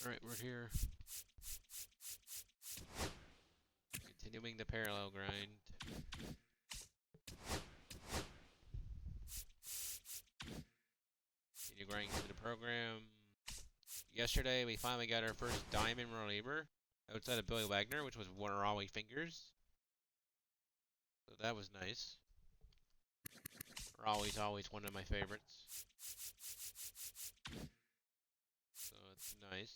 Alright, we're here. Continuing the parallel grind. Continue grinding through the program. Yesterday, we finally got our first diamond reliever outside of Billy Wagner, which was Rawi Fingers. So that was nice. Rawi's always one of my favorites. So it's nice.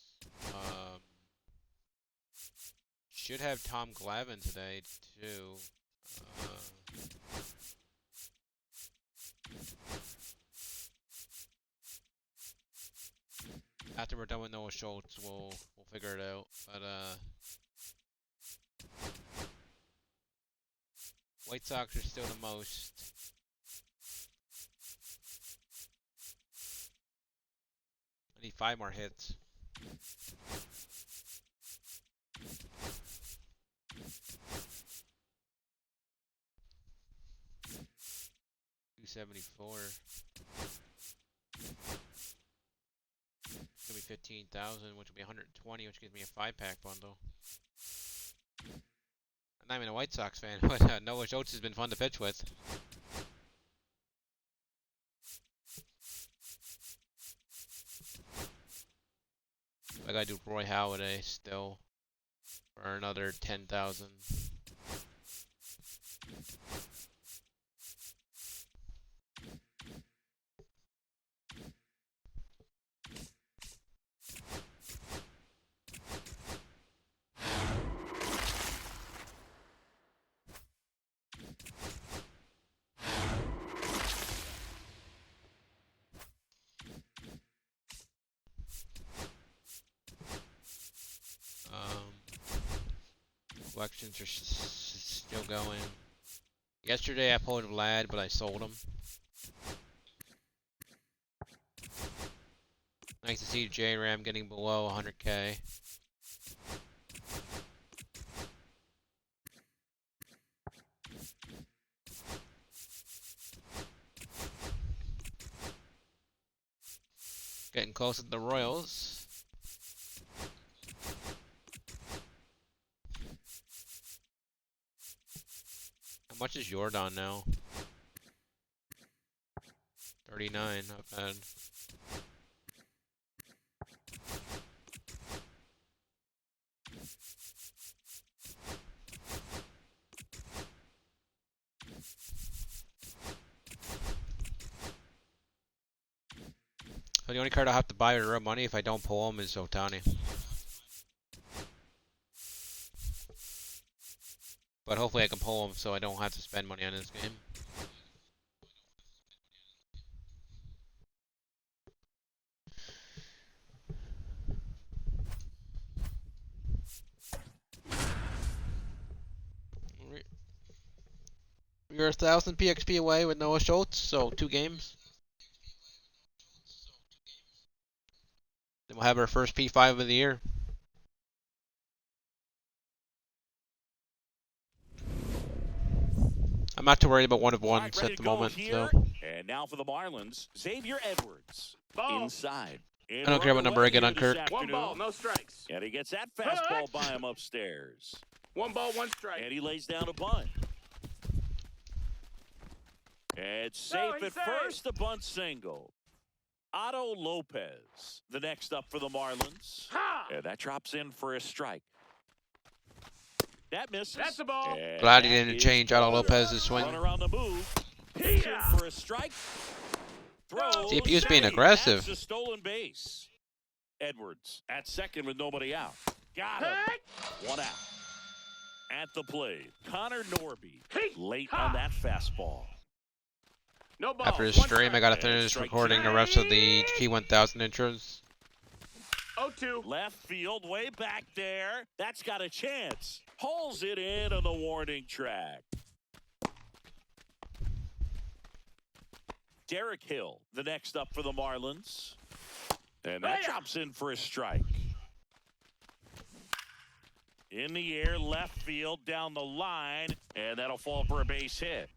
Should have Tom Glavine today, too. After we're done with Noah Schultz, we'll figure it out. But White Sox are still the most. I need 5 more hits. $274. It's gonna be 15,000, which will be 120, which gives me a 5-pack bundle. I'm not even a White Sox fan, but Noah Schultz has been fun to pitch with. I gotta do Roy Halladay still for another 10,000. Collections are still going. Yesterday I pulled Vlad, but I sold him. Nice to see J-Ram getting below 100K. Getting close to the Royals. How much is Jordan now? 39, not bad. So the only card I'll have to buy with real money if I don't pull him is Ohtani. But hopefully I can pull him so I don't have to spend money on this game. We're 1,000 PXP away with Noah Schultz, so 2 games. Then we'll have our first P5 of the year. I'm not too worried about 1 of 1s at the moment. So. And now for the Marlins, Xavier Edwards. Ball. Inside. I don't care what number I get on Kirk. 1 ball, no strikes. And he gets that fastball by him upstairs. 1 ball, 1 strike. And he lays down a bunt. It's safe at first, the bunt single. Otto Lopez, the next up for the Marlins. Ha! And that drops in for a strike. That misses. That's a ball. And Glad he didn't change Otto Lopez's swing. Run around the move. Yeah. For a strike. Throws. CPU's being aggressive. That's a stolen base. Edwards at second with nobody out. Got him. 1 out. At the plate, Connor Norby late on that fastball. No ball. After this 1 stream, I strike. gotta finish recording the rest of the T1000 intros. 0-2. Left field, way back there. That's got a chance. Hauls it in on the warning track. Derek Hill, the next up for the Marlins. And that drops in for a strike. In the air, left field, down the line, and that'll fall for a base hit.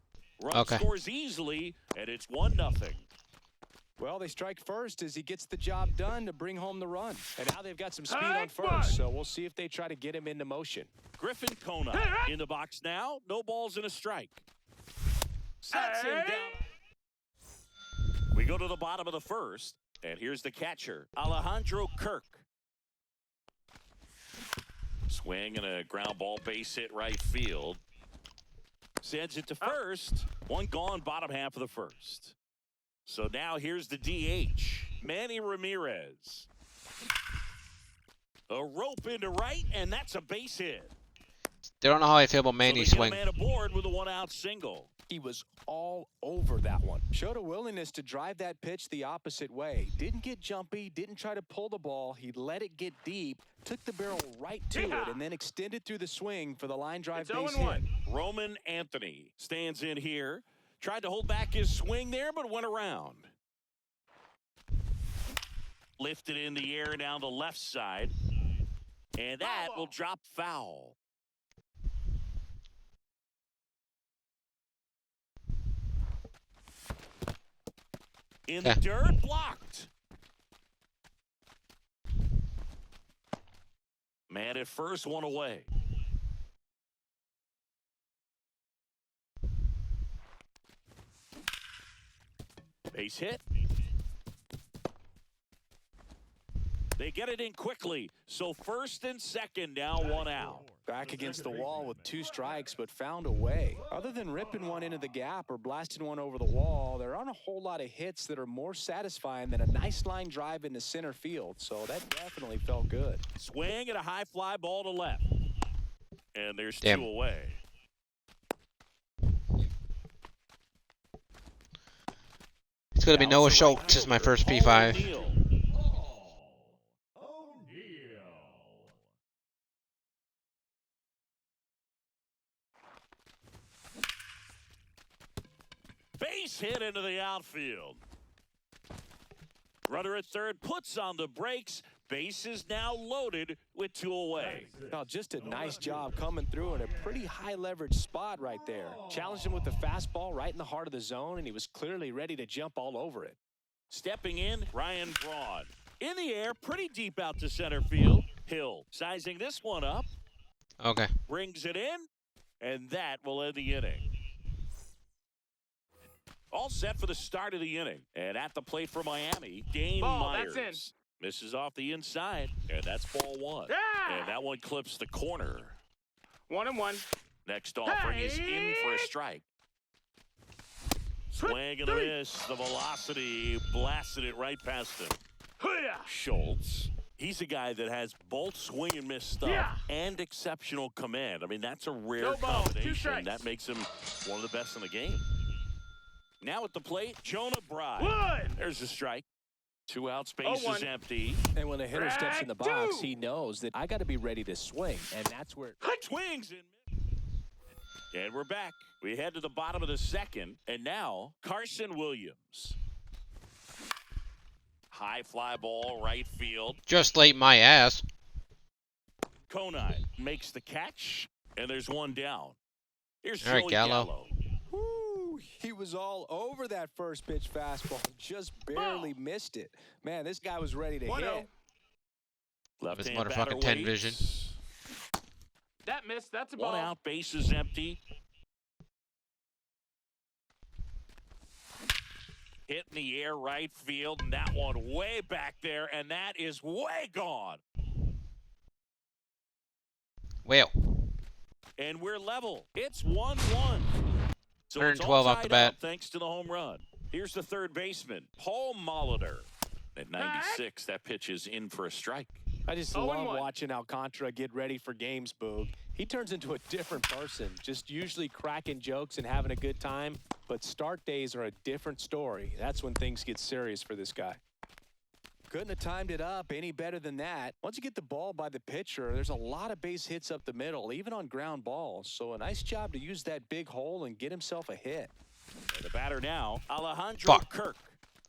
Run scores easily, and it's 1-0. Well, they strike first as he gets the job done to bring home the run. And now they've got some speed on Hike first, one. so we'll see if they try to get him into motion. Griffin Conine in the box now. No balls and a strike. Sets him Hey. down. We go to the bottom of the first, and here's the catcher, Alejandro Kirk. Swing and a ground ball, base hit right field. Sends it to first. One gone, bottom half of the first. So now here's the DH, Manny Ramirez. A rope into right, and that's a base hit. They don't know how I feel about So Manny's they get a swing. man aboard with a one-out single. He was all over that one. Showed a willingness to drive that pitch the opposite way. Didn't get jumpy, didn't try to pull the ball. He let it get deep, took the barrel right to it, and then extended through the swing for the line drive It's base 0-1. hit. Roman Anthony stands in here. Tried to hold back his swing there, but went around. Lifted in the air down the left side. And that will drop foul. In the dirt, blocked. Man at first, one away. Base hit. They get it in quickly. So first and second, now one out. Back against the wall with 2 strikes, but found a way. Other than ripping one into the gap or blasting one over the wall, there aren't a whole lot of hits that are more satisfying than a nice line drive into center field. So that definitely felt good. Swing and a high fly ball to left. And there's Damn. 2 away. It's going to be Noah Schultz as my first P5. O'Neal. Base hit into the outfield. Runner at third puts on the brakes. Base is now loaded with 2 away. Now, just a nice job coming through in a pretty high leverage spot right there. Challenged him with the fastball right in the heart of the zone, and he was clearly ready to jump all over it. Stepping in, Ryan Braun. In the air, pretty deep out to center field. Hill sizing this one up, Okay. brings it in, and that will end the inning. All set for the start of the inning. And at the plate for Miami, Dane Ball, Myers. that's Misses off the inside, and that's ball 1. Yeah. And that one clips the corner. 1-1. Next offering is in for a strike. Swing and a miss. The velocity blasted it right past him. Hoo-yah. Schultz. He's a guy that has both swing and miss stuff Yeah. and exceptional command. I mean, that's a rare No ball, 2 combination. strikes. That makes him one of the best in the game. Now at the plate, Jonah Bride. 1. There's a strike. 2 outs, space is 0-1. empty. And when a hitter steps in the box, 2. he knows that I got to be ready to swing, and that's where Swings and we're back. We head to the bottom of the second, and now Carson Williams. High fly ball, right field. Just late my ass. Conine makes the catch, and there's one down. Here's All right, Joey Gallo. Woo, he was all over that first pitch fastball, just barely missed it. Man, this guy was ready to 1-0. hit. Left His hand motherfucking batter 10 waits. vision. That missed. That's a ball. One out, base is empty. Hit in the air, right field, and that one way back there, and that is way gone. Well, And we're level. It's 1-1. So it's 112 all off the tied bat. up thanks to the home run. Here's the third baseman, Paul Molitor. At 96, that pitch is in for a strike. I just 0-1. love watching Alcantara get ready for games, Boog. He turns into a different person, just usually cracking jokes and having a good time. But start days are a different story. That's when things get serious for this guy. Couldn't have timed it up any better than that. Once you get the ball by the pitcher, there's a lot of base hits up the middle, even on ground balls. So a nice job to use that big hole and get himself a hit. And the batter now, Alejandro Fuck. Kirk.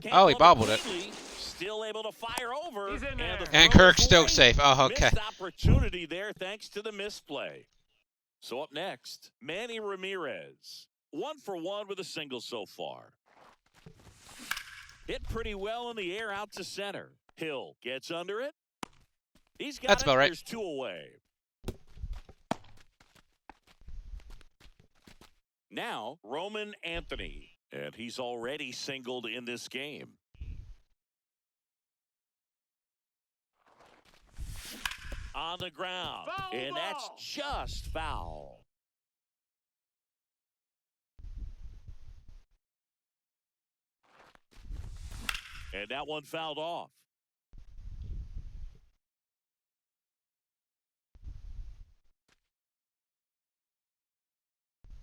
Can't Oh, he glove bobbled it. completely, Still able to fire over. He's in there. the And throw Kirk's is still away. safe. Oh, okay. Missed opportunity there thanks to the misplay. So up next, Manny Ramirez. 1 for 1 with a single so far. Hit pretty well in the air out to center. Hill gets under it. He's got That's it. about right. There's 2 away. Now, Roman Anthony. And he's already singled in this game. On the ground. Foul And that's ball. just foul. And that one fouled off.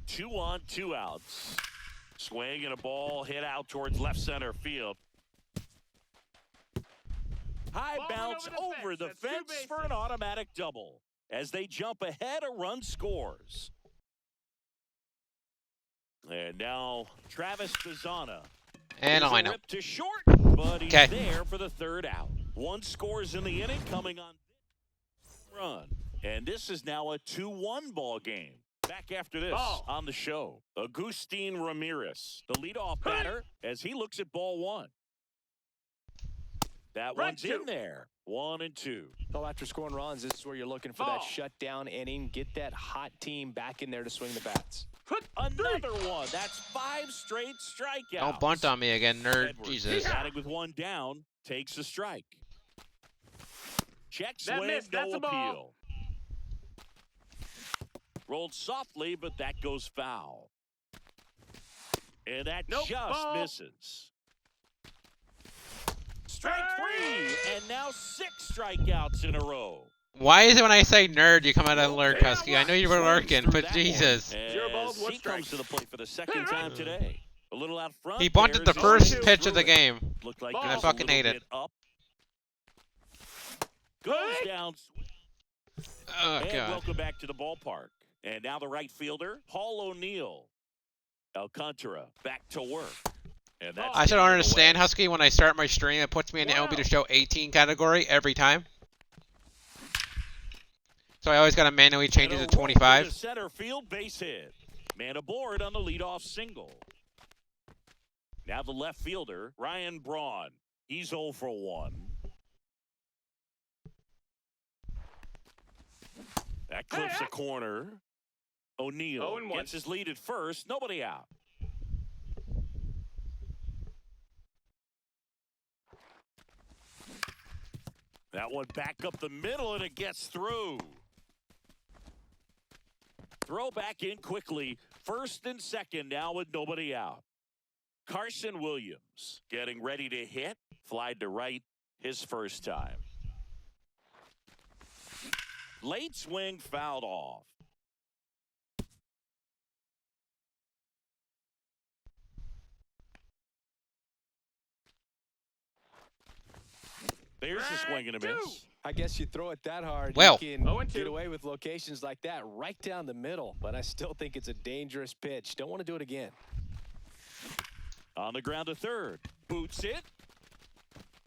Two on, 2 outs. Swing and a ball hit out towards left center field. High Ball bounce went over the That's 2 fence for an bases. automatic double. As they jump ahead, a run scores. And now Travis Bazzana. And a Here's lineup. rip to short, but he's 'Kay. there for the 3rd out. 1 scores in the inning, coming on run. And this is now a 2-1 ball game. Back after this Ball. on the show, Agustin Ramirez, the leadoff batter, as he looks at ball 1. That Right one's two. in there. 1 and 2. Well, after scoring runs, this is where you're looking for Ball. that shutdown inning. Get that hot team back in there to swing the bats. Another one. That's 5 straight strikeouts. Don't bunt on me again, nerd. Edwards, Jesus. batting with 1 down, takes a strike. Check That swing, missed. That's no a ball. appeal. Rolled softly, but that goes foul. And that Nope, just ball. misses. Strike 3, and now 6 strikeouts in a row. Why is it when I say nerd, you come out of lurk, Okay. Husky? I know you were Swings lurking, through but that Jesus. one. 0 balls, As 1 he strike. comes to the plate for the 2nd time today. A little out front. He bunted the There's first Owen pitch of the through it. game. Looked like Ball. it And I was a fucking little hate it. bit Up. Goes Hey. down. Oh, And God. welcome back to the ballpark. And now the right fielder, Paul O'Neill. Alcantara back to work. And that's I still down don't and understand, away. Husky, when I start my stream, it puts me in the MLB to show 18 category every time. So I always got to manually change it And to a roll 25. to center field base hit. Man aboard on the leadoff single. Now the left fielder, Ryan Braun. He's 0 for 1. That clips a corner. O'Neill 0-1. gets his lead at first. Nobody out. That one back up the middle, and it gets through. Throw back in quickly. 1st and 2nd now with nobody out. Carson Williams getting ready to hit. Flied to right his first time. Late swing fouled off. There's a swing and a miss. I guess you throw it that hard, Well. you can 0-2. get away with locations like that right down the middle. But I still think it's a dangerous pitch. Don't want to do it again. On the ground to 3rd. Boots it.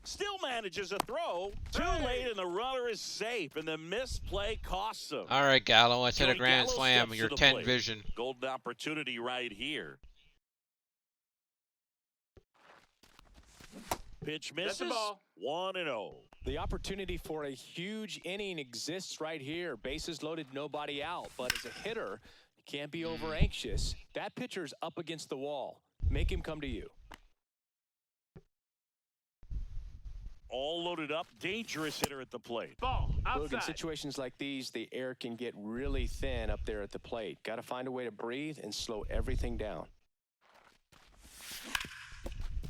Still manages a throw. Too late, and the runner is safe. And the misplay costs him. All right, Gallo, let's hit a Joey grand Gallo slam. steps Your to the 10 plate. vision. Golden opportunity right here. Pitch That's a misses. ball. 1-0. The opportunity for a huge inning exists right here. Bases loaded, nobody out. But as a hitter, you can't be over anxious. That pitcher's up against the wall. Make him come to you. All loaded up. Dangerous hitter at the plate. Ball. Look, in Outside. situations like these, the air can get really thin up there at the plate. Got to find a way to breathe and slow everything down.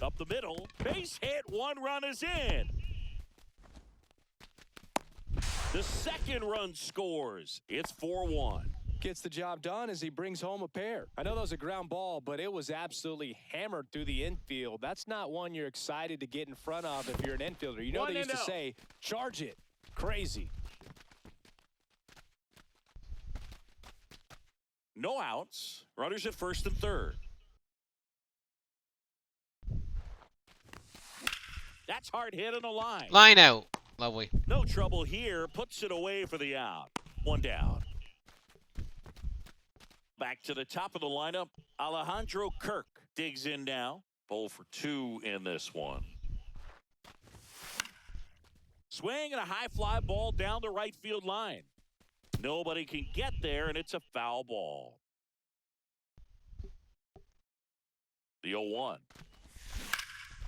Up the middle. Base hit. 1 run is in. The 2nd run scores. It's 4-1. Gets the job done as he brings home a pair. I know that was a ground ball, but it was absolutely hammered through the infield. That's not one you're excited to get in front of if you're an infielder. You know they used to 1-0. say, charge it. Crazy. No outs. Runners at 1st and 3rd. That's hard hit on the line. Line out. Lovely. No trouble here. Puts it away for the out. 1 down. Back to the top of the lineup. Alejandro Kirk digs in now. 0 for 2 in this one. Swing and a high fly ball down the right field line. Nobody can get there, and it's a foul ball. The 0-1.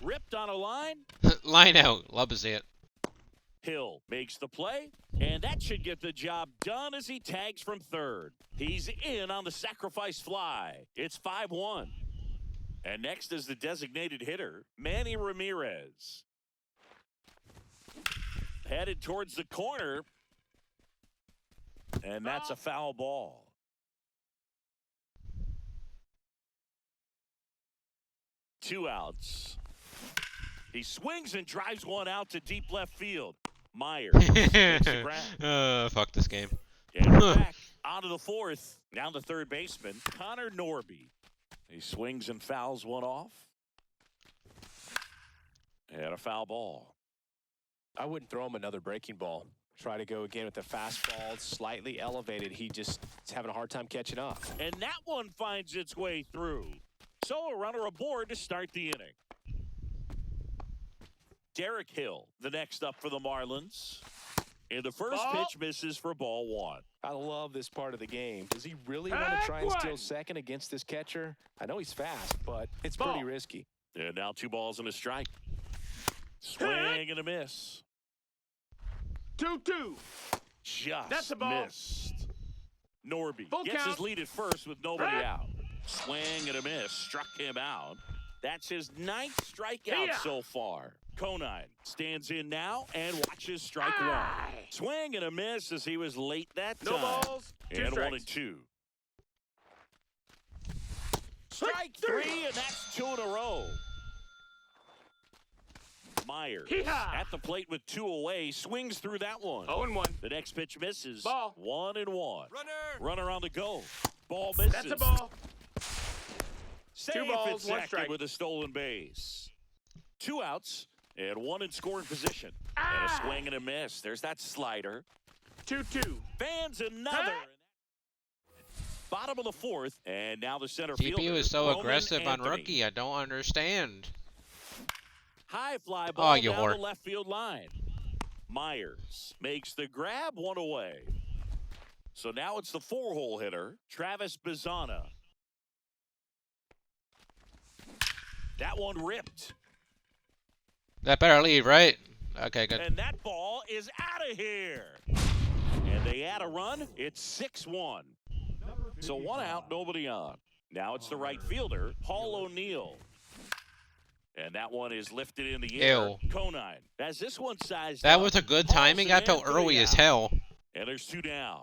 Ripped on a line. Line out. Love to see it. Hill makes the play, and that should get the job done as he tags from third. He's in on the sacrifice fly. It's 5-1. And next is the designated hitter, Manny Ramirez. Headed towards the corner, and that's a foul ball. Two outs. He swings and drives one out to deep left field. Myers makes the grab. Fuck this game. And we're back onto the fourth. Down the third baseman, Connor Norby. He swings and fouls one off. And a foul ball. I wouldn't throw him another breaking ball. Try to go again with the fastball, slightly elevated. He just is having a hard time catching up. And that one finds its way through. So a runner aboard to start the inning. Derek Hill, the next up for the Marlins. And the first pitch misses for ball one. I love this part of the game. Does he really want to try and steal second against this catcher? I know he's fast, but it's pretty risky. And now 2 balls and a strike. Swing and a miss. 2-2. Just That's a ball. missed. Norby Full gets count. his lead at first with nobody out. Swing and a miss. Struck him out. That's his 9th strikeout so far. Conine stands in now and watches strike one. Swing and a miss as he was late that time. No balls. 2 And strikes. 1 and 2. Strike 3, and that's 2 in a row. Myers Hee-haw. at the plate with 2 away. Swings through that one. 0-1. The next pitch misses. Ball. 1-1. Runner. Runner on the go. Ball misses. That's a ball. Safe 2 balls, at 1 second strike. with a stolen base. 2 outs and 1 in scoring position. And a swing and a miss. There's that slider. 2-2. Fans another. Bottom of the 4th, and now the center fielder. TPU is so Roman aggressive on Anthony. rookie. I don't understand. High fly ball you down whore. the left field line. Myers makes the grab, 1 away. So now it's the 4-hole hitter, Travis Bizana. That one ripped. That better leave, right? Okay, good. And that ball is out of here. And they add a run. It's 6-1. So 1 out, nobody on. Now it's the right fielder, Paul O'Neill. And that one is lifted in the air. Ew. Conine. As this one sized That up, was a good Paulson timing. Got to Anthony early as out. hell. And there's 2 down.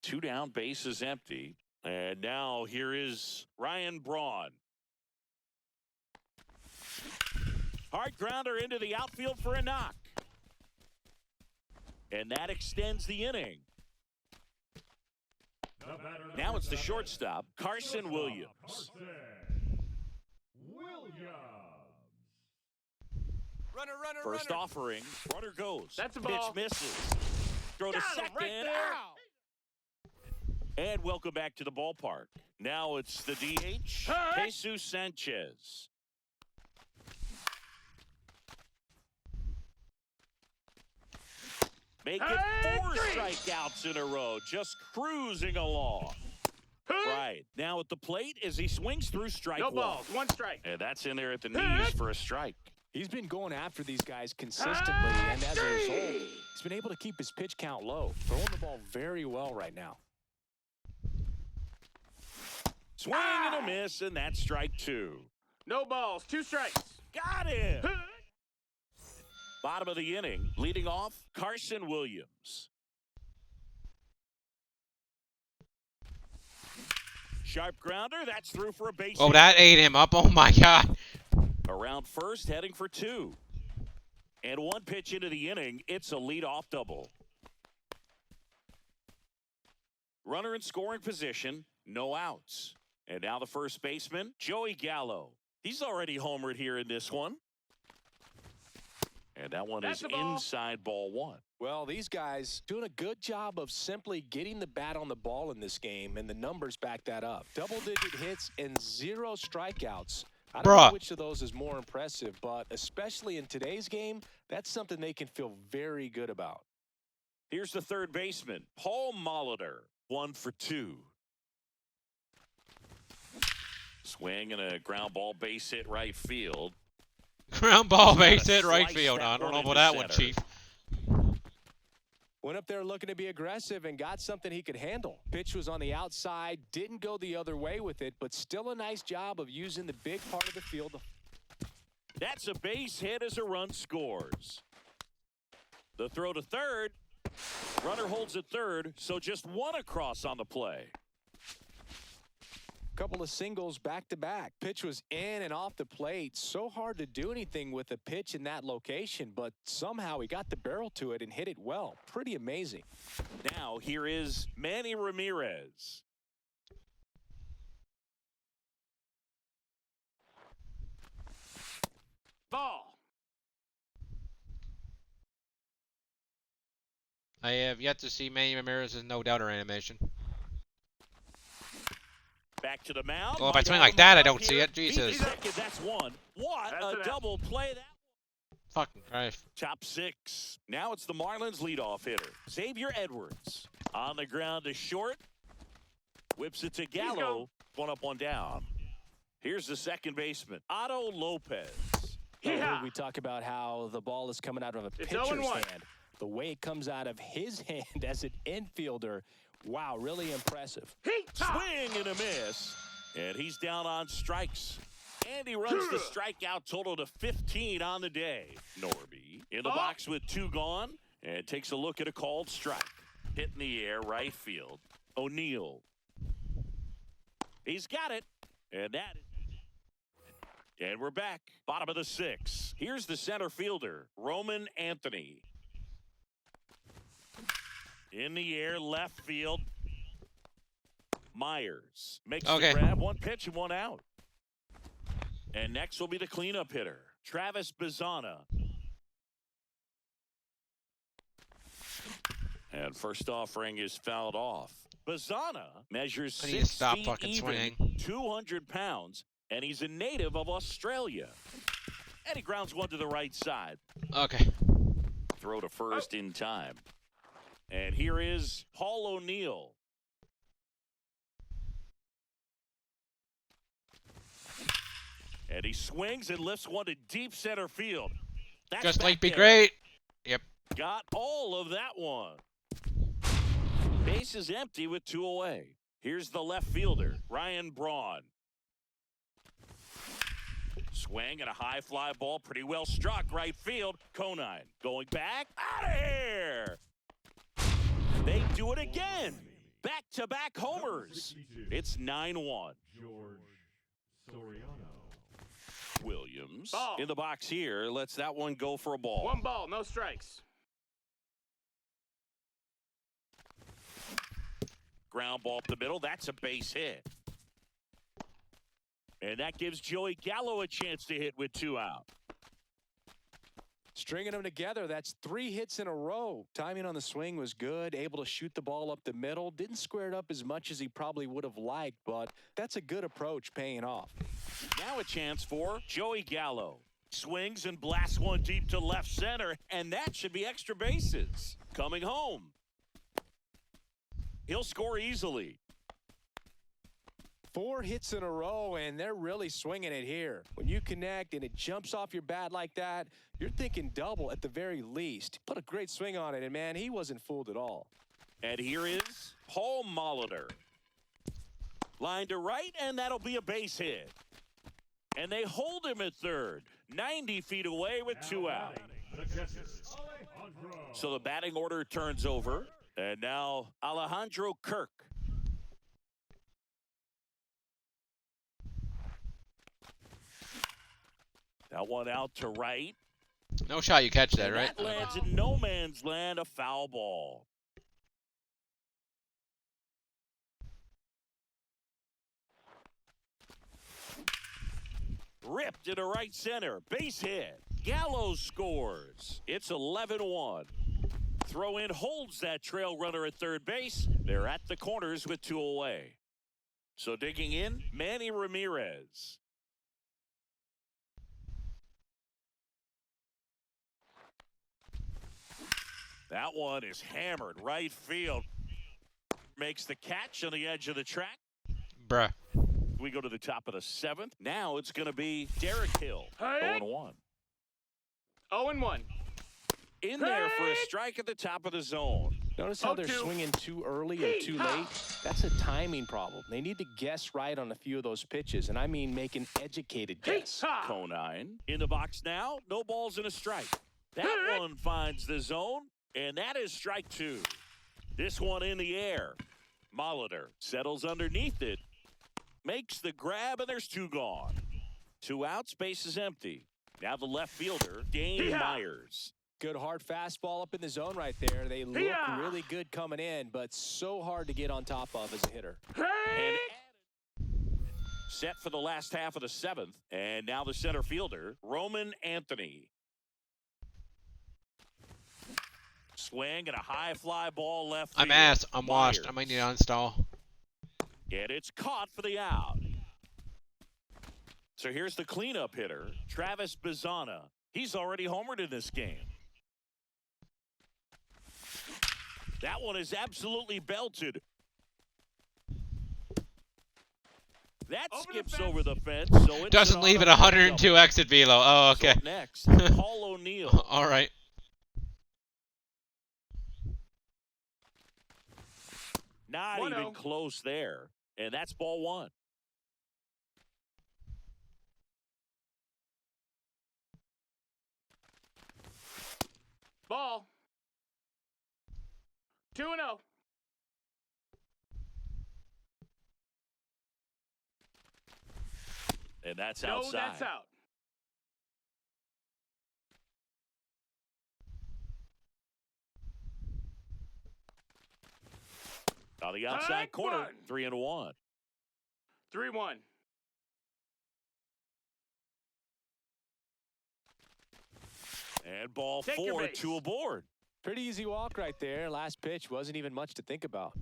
2 down, base is empty. And now here is Ryan Braun. Hard grounder into the outfield for a knock. And that extends the inning. Now it's the shortstop, Carson Williams. First offering, runner goes. That's a Pitch ball. misses. Throw to Got him second. right there. And welcome back to the ballpark. Now it's the DH, Hey. Jesus Sanchez. Make it Hey, 4 three. strikeouts in a row, just cruising along. Right, now at the plate as he swings through strike No 1. balls. 1 strike. And that's in there at the knees for a strike. He's been going after these guys consistently, and as a result, he's been able to keep his pitch count low, throwing the ball very well right now. Swing and a miss, and that's strike 2. No balls. 2 strikes. Got him! Bottom of the inning, leading off, Carson Williams. Sharp grounder, that's through for a base Oh, hit. that ate him up. Oh my god. Around first, heading for 2. And 1 pitch into the inning, it's a leadoff double. Runner in scoring position, no outs. And now the first baseman, Joey Gallo. He's already homered here in this one. And that one That's is the ball. inside ball 1. Well, these guys doing a good job of simply getting the bat on the ball in this game, and the numbers back that up. Double-digit hits and 0 strikeouts I don't Bruh. know which of those is more impressive, but especially in today's game, that's something they can feel very good about. Here's the third baseman, Paul Molitor, 1 for 2. Swing and a ground ball base hit right field. Ground ball He's gotta base hit right slice field. that I don't one know about into that one, center. Chief. Went up there looking to be aggressive and got something he could handle. Pitch was on the outside, didn't go the other way with it, but still a nice job of using the big part of the field. That's a base hit as a run scores. The throw to third. Runner holds at third, so just one across on the play. Couple of singles back to back. Pitch was in and off the plate. So hard to do anything with a pitch in that location, but somehow he got the barrel to it and hit it well. Pretty amazing. Now here is Manny Ramirez. Ball. I have yet to see Manny Ramirez's no doubter animation. Back to the mound. Well, if I Mike swing like that, I Alomar don't see here. it. Jesus. He's second, that's one. What That's a an out. double play that. Fucking Christ. Top 6. Now it's the Marlins leadoff hitter, Xavier Edwards. On the ground to short. Whips it to Gallo. One up, one down. Here's the second baseman, Otto Lopez. Yeah. We talk about how the ball is coming out of a It's pitcher's 0-1. hand. The way it comes out of his hand as an infielder, wow, really impressive. Heat. Swing and a miss. And he's down on strikes. And he runs the strikeout total to 15 on the day. Norby in the box with 2 gone. And takes a look at a called strike. Hit in the air, right field. O'Neill. He's got it. And that is. And we're back. Bottom of the 6th. Here's the center fielder, Roman Anthony. In the air, left field. Myers makes Okay. the grab. 1 pitch and 1 out. And next will be the cleanup hitter, Travis Bazzana. And first offering is fouled off. Bazzana measures I need to 6 stop feet fucking even, swinging. 200 pounds, and he's a native of Australia. And he grounds one to the right side. Okay. Throw to first in time. And here is Paul O'Neill. And he swings and lifts one to deep center field. That's Just back like be there. great. Yep. Got all of that one. Base is empty with 2 away. Here's the left fielder, Ryan Braun. Swing and a high fly ball, pretty well struck, right field. Conine going back, out of here. They do it again. Back-to-back homers. It's 9-1. George Soriano. Williams Ball. in the box here. Lets that one go for a ball. 1 ball, no strikes. Ground ball up the middle. That's a base hit. And that gives Joey Gallo a chance to hit with 2 out. Stringing them together, that's 3 hits in a row. Timing on the swing was good, able to shoot the ball up the middle. Didn't square it up as much as he probably would have liked, but that's a good approach paying off. Now a chance for Joey Gallo. Swings and blasts one deep to left center, and that should be extra bases. Coming home. He'll score easily. 4 hits in a row, and they're really swinging it here. When you connect and it jumps off your bat like that, you're thinking double at the very least. Put a great swing on it, and man, he wasn't fooled at all. And here is Paul Molitor. Line to right, and that'll be a base hit. And they hold him at third. 90 feet away with 2 out. So the batting order turns over. And now Alejandro Kirk. That one out to right. No shot you catch that, And right? that lands in no man's land, a foul ball. Ripped into right center. Base hit. Gallo scores. It's 11-1. Throw in holds that trail runner at third base. They're at the corners with 2 away. So digging in, Manny Ramirez. That one is hammered right field. Makes the catch on the edge of the track. Bruh. We go to the top of the 7th. Now it's going to be Derek Hill. Hey. 0-1. 0-1. In there for a strike at the top of the zone. Notice how they're 0-2. swinging too early or too late? That's a timing problem. They need to guess right on a few of those pitches, and I mean make an educated guess. Ha. Conine in the box now. No balls and a strike. That one finds the zone, and that is strike 2. This one in the air. Molitor settles underneath it. Makes the grab, and there's 2 gone. 2 outs, base is empty. Now the left fielder, Dane Yeah. Myers. Good hard fastball up in the zone right there. They look Yeah. really good coming in, but so hard to get on top of as a hitter. Hey. And set for the last half of the 7th. And now the center fielder, Roman Anthony. Swing and a high fly ball left I'm field. ass. I'm washed. I Myers. might need to uninstall. And it's caught for the out. So here's the cleanup hitter, Travis Bizana. He's already homered in this game. That one is absolutely belted. That Over the skips fence. over the fence. So it's Doesn't an leave it automatic 102 double. exit velo. Oh, So okay. up next, Paul O'Neill. All right. Not 1-0. even close there. And that's ball 1. Ball. 2-0. And that's No, outside. that's out. On the outside Take corner, one. 3-1. 3-1. And ball Take your 4, base. 2 aboard. Pretty easy walk right there. Last pitch wasn't even much to think about.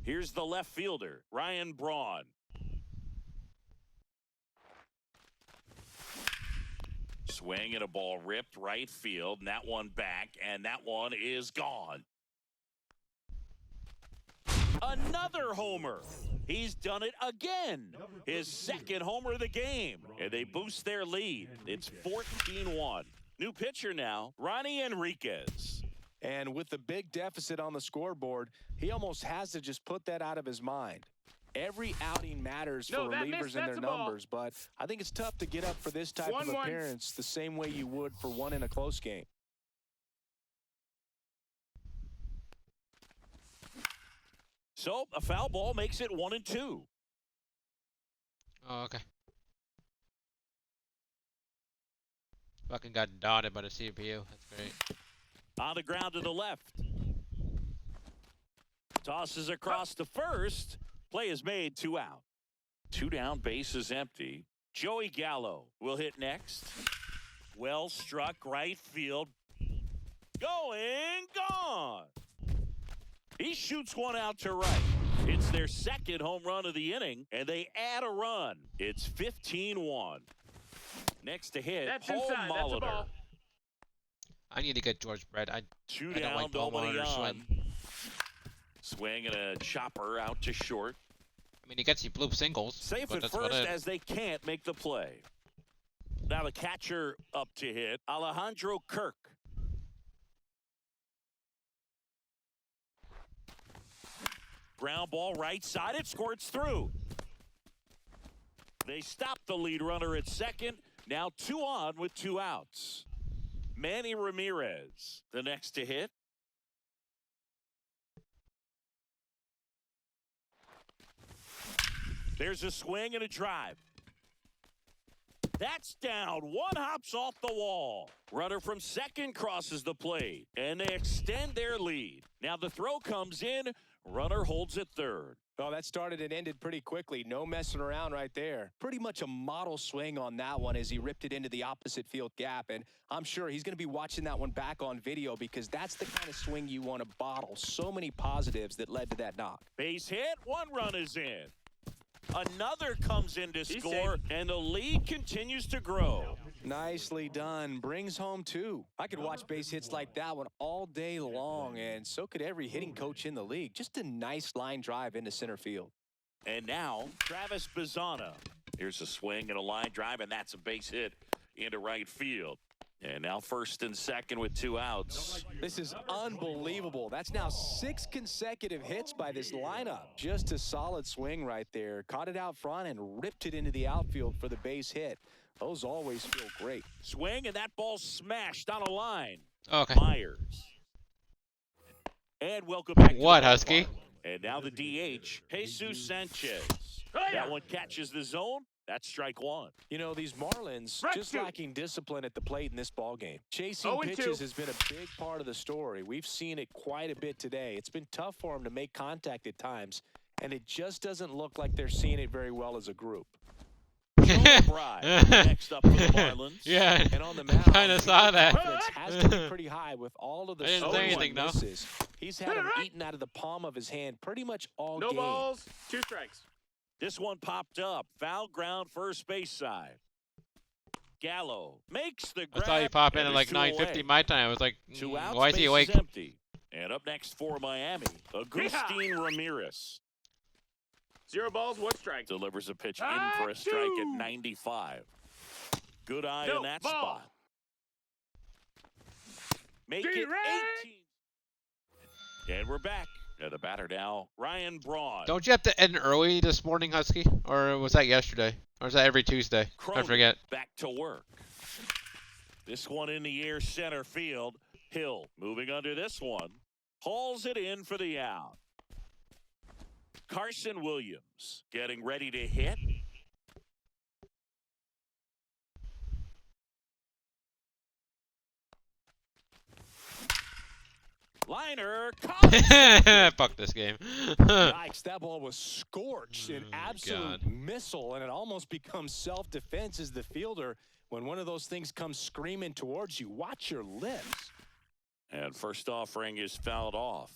Here's the left fielder, Ryan Braun. Swing and a ball ripped right field, and that one back, and that one is gone. Another homer. He's done it again. His 2nd homer of the game, and they boost their lead. It's 14-1. New pitcher now, Ronnie Enriquez. And with the big deficit on the scoreboard, he almost has to just put that out of his mind. Every outing matters No, for that relievers missed. and That's their a ball. numbers, but I think it's tough to get up for this type of 1-1. appearance the same way you would for one in a close game. So a foul ball makes it 1-2. Oh, okay. Fucking got dotted by the CPU. That's great. On the ground to the left. Tosses across to first. Play is made, 2 out. 2 down, base is empty. Joey Gallo will hit next. Well struck right field. Going, gone. He shoots one out to right. It's their 2nd home run of the inning, and they add a run. It's 15-1. Next to hit, That's Paul inside. That's a Molitor. ball. I need to get George Brett. I 2 don't down, like ball nobody monitor on. swing. Swing and a chopper out to short. I mean, he gets you bloop singles. Safe but at that's about first it. as they can't make the play. Now the catcher up to hit, Alejandro Kirk. Ground ball right side, it squirts through. They stop the lead runner at 2nd. Now 2 on with 2 outs. Manny Ramirez, the next to hit. There's a swing and a drive. That's down. One hops off the wall. Runner from 2nd crosses the plate, and they extend their lead. Now the throw comes in. Runner holds at 3rd. Well, that started and ended pretty quickly. No messing around right there. Pretty much a model swing on that one as he ripped it into the opposite field gap. And I'm sure he's going to be watching that one back on video because that's the kind of swing you want to bottle. So many positives that led to that knock. Base hit. 1 run is in. Another comes in to He's score, safe. and the lead continues to grow. Nicely done. Brings home 2. I could watch base hits like that one all day long, and so could every hitting coach in the league. Just a nice line drive into center field. And now, Travis Bazzana. Here's a swing and a line drive, and that's a base hit into right field. And now first and second with 2 outs. This is unbelievable. That's now 6 consecutive hits by this lineup. Just a solid swing right there. Caught it out front and ripped it into the outfield for the base hit. Those always feel great. Swing, and that ball smashed on a line. Okay. Myers. And welcome back to What, the Husky? ballpark. And now the DH, Jesus Sanchez. Oh, yeah. That one catches the zone. That's strike 1. You know, these Marlins Strike just 2. lacking discipline at the plate in this ballgame. Chasing 0-2. pitches has been a big part of the story. We've seen it quite a bit today. It's been tough for them to make contact at times, and it just doesn't look like they're seeing it very well as a group. Bride, next up for the Marlins. Yeah. And on the I mound, kinda saw that. confidence has to be pretty high with all of the I didn't say swings anything, and though. misses. He's had them eaten out of the palm of his hand pretty much all No game. balls, 2 strikes. This one popped up. Foul ground first base side. Gallo makes the I grab. saw you pop in and at there's like 2 9:50 away. my time. I was like, 2 outs, why is he base awake? empty. And up next for Miami, Agustin Ramirez 0 balls, 1 strike. delivers a pitch in for a strike at 95. Good eye No in that ball. spot. Make it D-Ray! 18. And we're back. And the batter now, Ryan Braun. Don't you have to end early this morning, Husky? Or was that yesterday? Or was that every Tuesday? I Cronin forget. back to work. This one in the air, center field. Hill moving under this one. Hauls it in for the out. Carson Williams getting ready to hit. Liner. Fuck this game. Yikes, that ball was scorched, an absolute God. missile, and it almost becomes self-defense as the fielder. When one of those things comes screaming towards you, watch your lips. And first offering is fouled off.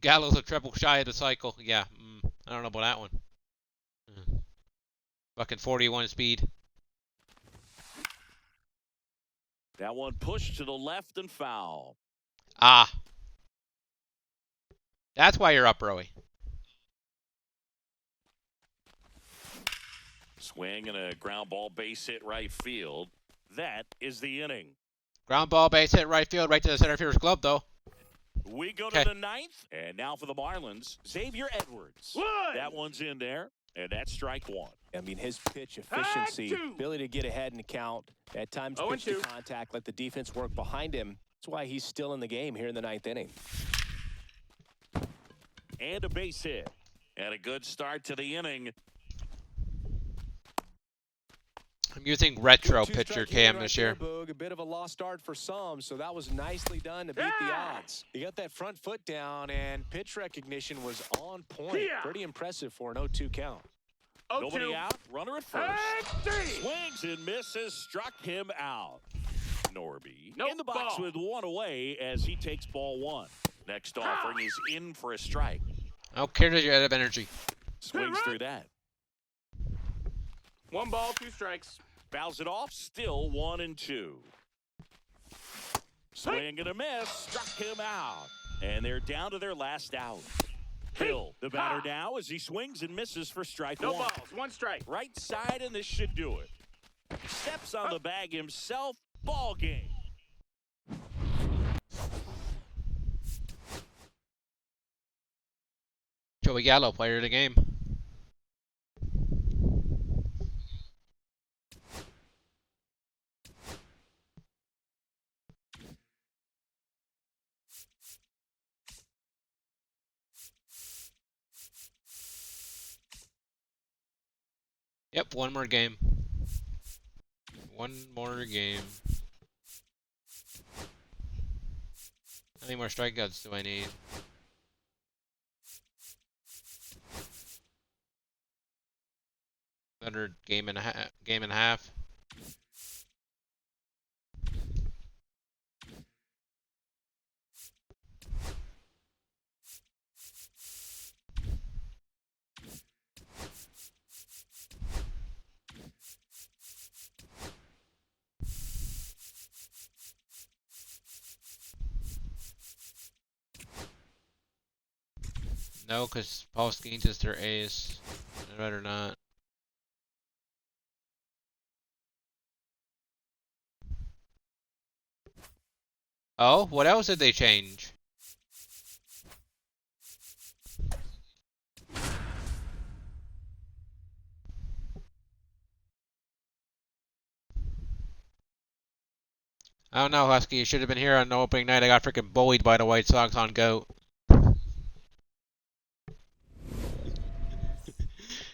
Gallo's a triple shy of the cycle. Yeah, I don't know about that one. Fucking 41 speed. That one pushed to the left and foul. Ah. That's why you're up early. Swing and a ground ball base hit right field. That is the inning. Ground ball, base hit, right field, right to the center fielder's glove, though. We go to Okay. the 9th. And now for the Marlins, Xavier Edwards. 1. That one's in there, and that's strike 1. I mean, his pitch efficiency, 2. ability to get ahead in the count, at times 0-2. pitch to contact, let the defense work behind him. That's why he's still in the game here in the 9th inning. And a base hit. And a good start to the inning. I'm using retro Good pitcher two-strike cam inning this right year. there, Boog. A bit of a lost start for some, so that was nicely done to beat the Yeah. odds. He got that front foot down, and pitch recognition was on point. Yeah. Pretty impressive for an 0-2 count. Nobody 0-2. out. Runner at first. And 3. Swings and misses. Struck him out. Norby Nope, in the box ball. with 1 away as he takes ball 1. Next offering is in for a strike. I don't care that you're out of energy. Swings through that. 1 ball, 2 strikes. Fouls it off. Still 1-2. Swing and a miss. Struck him out. And they're down to their last out. Hill, the batter now, as he swings and misses for strike No 1. balls, 1 strike. Right side, and this should do it. Steps on the bag himself. Ball game. Joey Gallo, player of the game. Yep, one more game. One more game. How many more strikeouts do I need? Another game and a half. No, because Paul Skeens is their ace. I'd rather not. Oh, what else did they change? I don't know, Husky. You should have been here on the opening night. I got freaking bullied by the White Sox on GOAT.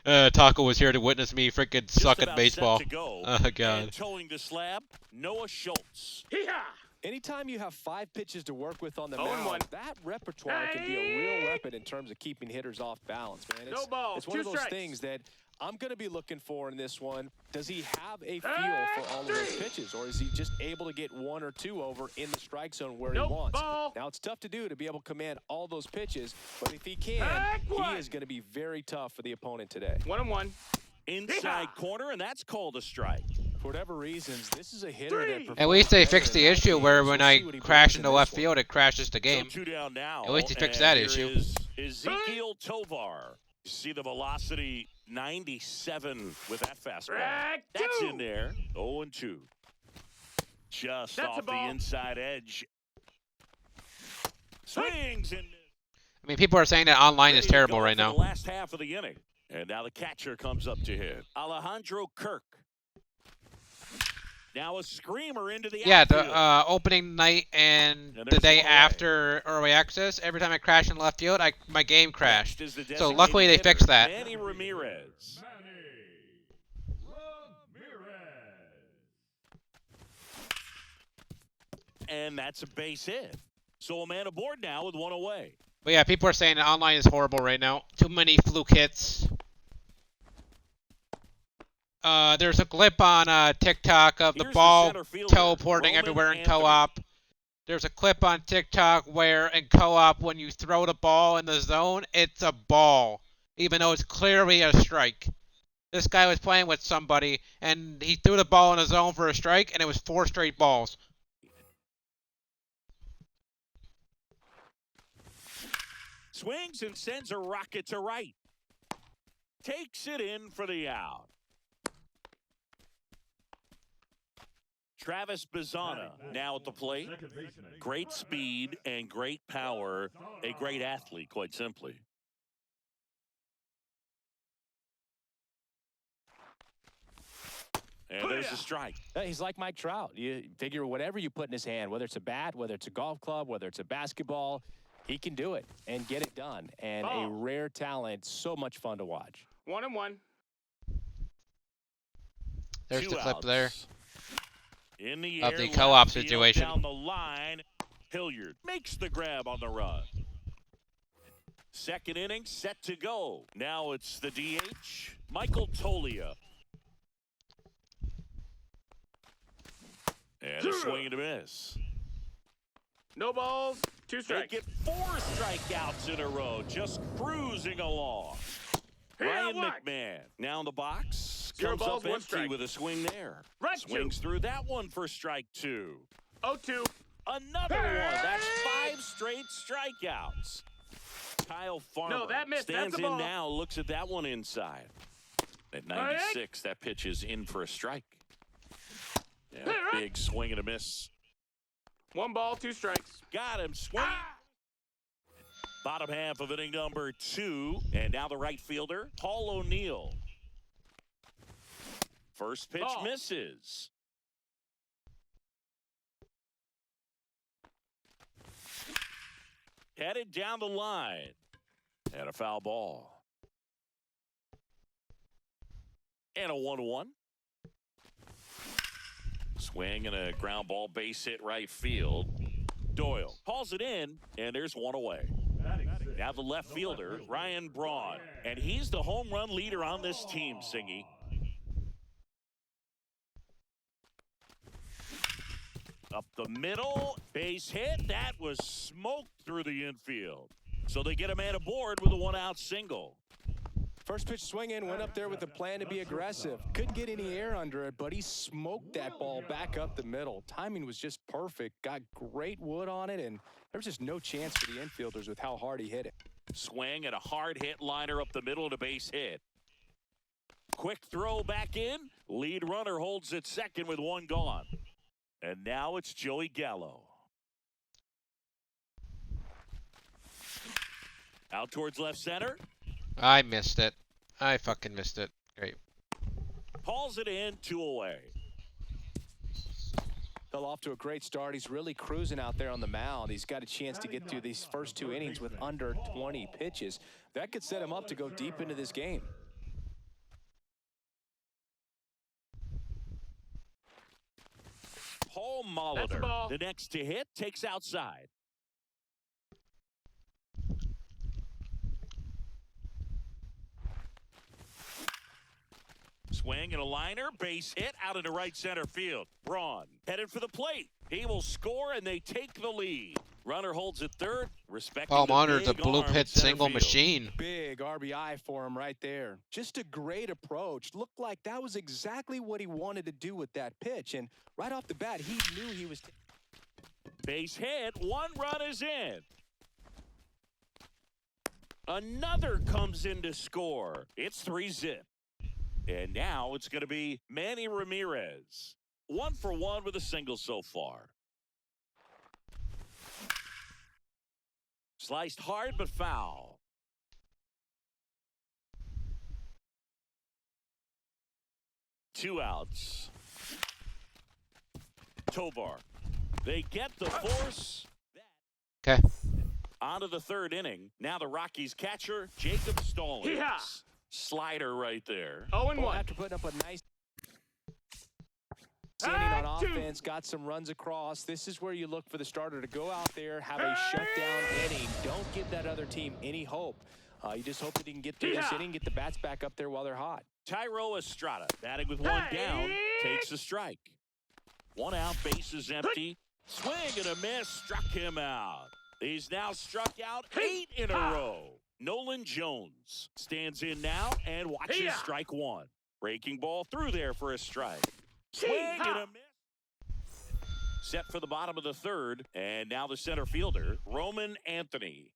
Taco was here to witness me freaking suck Just at about baseball. set to go. Oh, God. And towing the slab, Noah Schultz. Hee-haw! Anytime you have 5 pitches to work with on the 0-1. mound, that repertoire can be a real weapon in terms of keeping hitters off balance, man. No balls, It's one 2 of those strikes. things that I'm going to be looking for in this one. Does he have a feel for all of those pitches, or is he just able to get 1 or 2 over in the strike zone where Nope, he wants? ball. Now, it's tough to do to be able to command all those pitches, but if he can, Back one. he is going to be very tough for the opponent today. 1-1. Inside Yeehaw! corner, and that's called a strike. For whatever reasons, this is a hitter that Three. At least they performs fixed better the in that issue game, where so when we'll I see what he crash brings into in left this one. field, it crashes the game. So 2 down now. At least he fixed and that here issue. is Ezekiel Tovar. You see the velocity 97 with that fastball. Strike That's 2. in there. 0-2. Just That's a off the ball. inside edge. Swings and I mean, people are saying that online is ready to terrible go right for now. the last half of the inning. And now the catcher comes up to hit. Alejandro Kirk. Now a screamer into the Yeah, outfield. the opening night and And the there's day one away. after early access, every time I crash in left field, my game crashed. Next is the So luckily designated they fixed hitter, that. Manny Ramirez. Manny Ramirez. And that's a base hit. So a man aboard now with 1 away. But yeah, people are saying that online is horrible right now. Too many fluke hits. There's a clip on TikTok of the Here's ball center fielder, teleporting Roman everywhere in Anthony. co-op. There's a clip on TikTok where in co-op when you throw the ball in the zone, it's a ball, even though it's clearly a strike. This guy was playing with somebody, and he threw the ball in the zone for a strike, and it was 4 straight balls. Swings and sends a rocket to right. Takes it in for the out. Travis Bazzana now at the plate. Second baseman. Great speed and great power. A great athlete, quite simply. And there's a strike. He's like Mike Trout. You figure whatever you put in his hand, whether it's a bat, whether it's a golf club, whether it's a basketball, he can do it and get it done. And a Ball. rare talent, so much fun to watch. 1-1. There's Two the clip outs. there. In the Of air, the left co-op field, situation. Down the line, Hilliard makes the grab on the run. Second inning set to go. Now it's the DH, Michael Tolia. And a swing and a miss. No balls, 2 They strikes. get 4 strikeouts in a row, just cruising along. Hey, Ryan what? McMahon now in the box. 0 Comes balls, up 1 empty strike. with a swing there. Right Swings through that one for strike 2. 0-2. Another one. That's 5 straight strikeouts. Kyle Farmer No, that missed. stands That's a in ball. now, looks at that one inside. At 96, that pitch is in for a strike. Yeah, big swing and a miss. 1 ball, 2 strikes. Got him. Swing. Bottom half of inning number 2. And now the right fielder, Paul O'Neill. First pitch Ball. misses. Headed down the line. And a foul ball. And a 1-1. Swing and a ground ball base hit right field. Doyle calls it in, and there's 1 away. Now the left fielder, Ryan Braun. And he's the home run leader on this team, Singy. Up the middle, base hit. That was smoked through the infield. So they get a man aboard with a 1-out single. First pitch swing in, went up there with a plan to be aggressive. Couldn't get any air under it, but he smoked that ball back up the middle. Timing was just perfect. Got great wood on it, and there was just no chance for the infielders with how hard he hit it. Swing and a hard hit liner up the middle and a base hit. Quick throw back in. Lead runner holds at second with one gone. And now it's Joey Gallo. Out towards left center. I missed it. I fucking missed it. Great. Hauls it in, 2 away. Fell off to a great start. He's really cruising out there on the mound. He's got a chance to get through these first 2 innings with under 20 pitches. That could set him up to go deep into this game. Paul That's a Molitor, ball. the next to hit, takes outside. Swing and a liner, base hit out into right center field. Braun headed for the plate. He will score and they take the lead. Runner holds at third, respecting Paul the Molitor's a big blue arm at pit center single field. machine. Big RBI for him right there. Just a great approach. Looked like that was exactly what he wanted to do with that pitch. And right off the bat, he knew he was... Base hit, 1 run is in. Another comes in to score. It's 3-zip. And now it's going to be Manny Ramirez. 1 for 1 with a single so far. Sliced hard but foul. Two outs. Tovar. They get the force. Okay. On to the 3rd inning. Now the Rockies catcher, Jacob Stallings. Hee-haw! Slider right there. 0-1. After putting up a nice inning on offense, got some runs across. This is where you look for the starter to go out there, have a shutdown inning. Don't give that other team any hope. You just hope that he can get through this inning, get the bats back up there while they're hot. Tyro Estrada, batting with 1 down, takes a strike. 1 out, bases empty. Swing and a miss, struck him out. He's now struck out 8 in a row. Nolan Jones stands in now and watches strike 1. Breaking ball through there for a strike. Swing and a miss. Set for the bottom of the 3rd, and now the center fielder, Roman Anthony.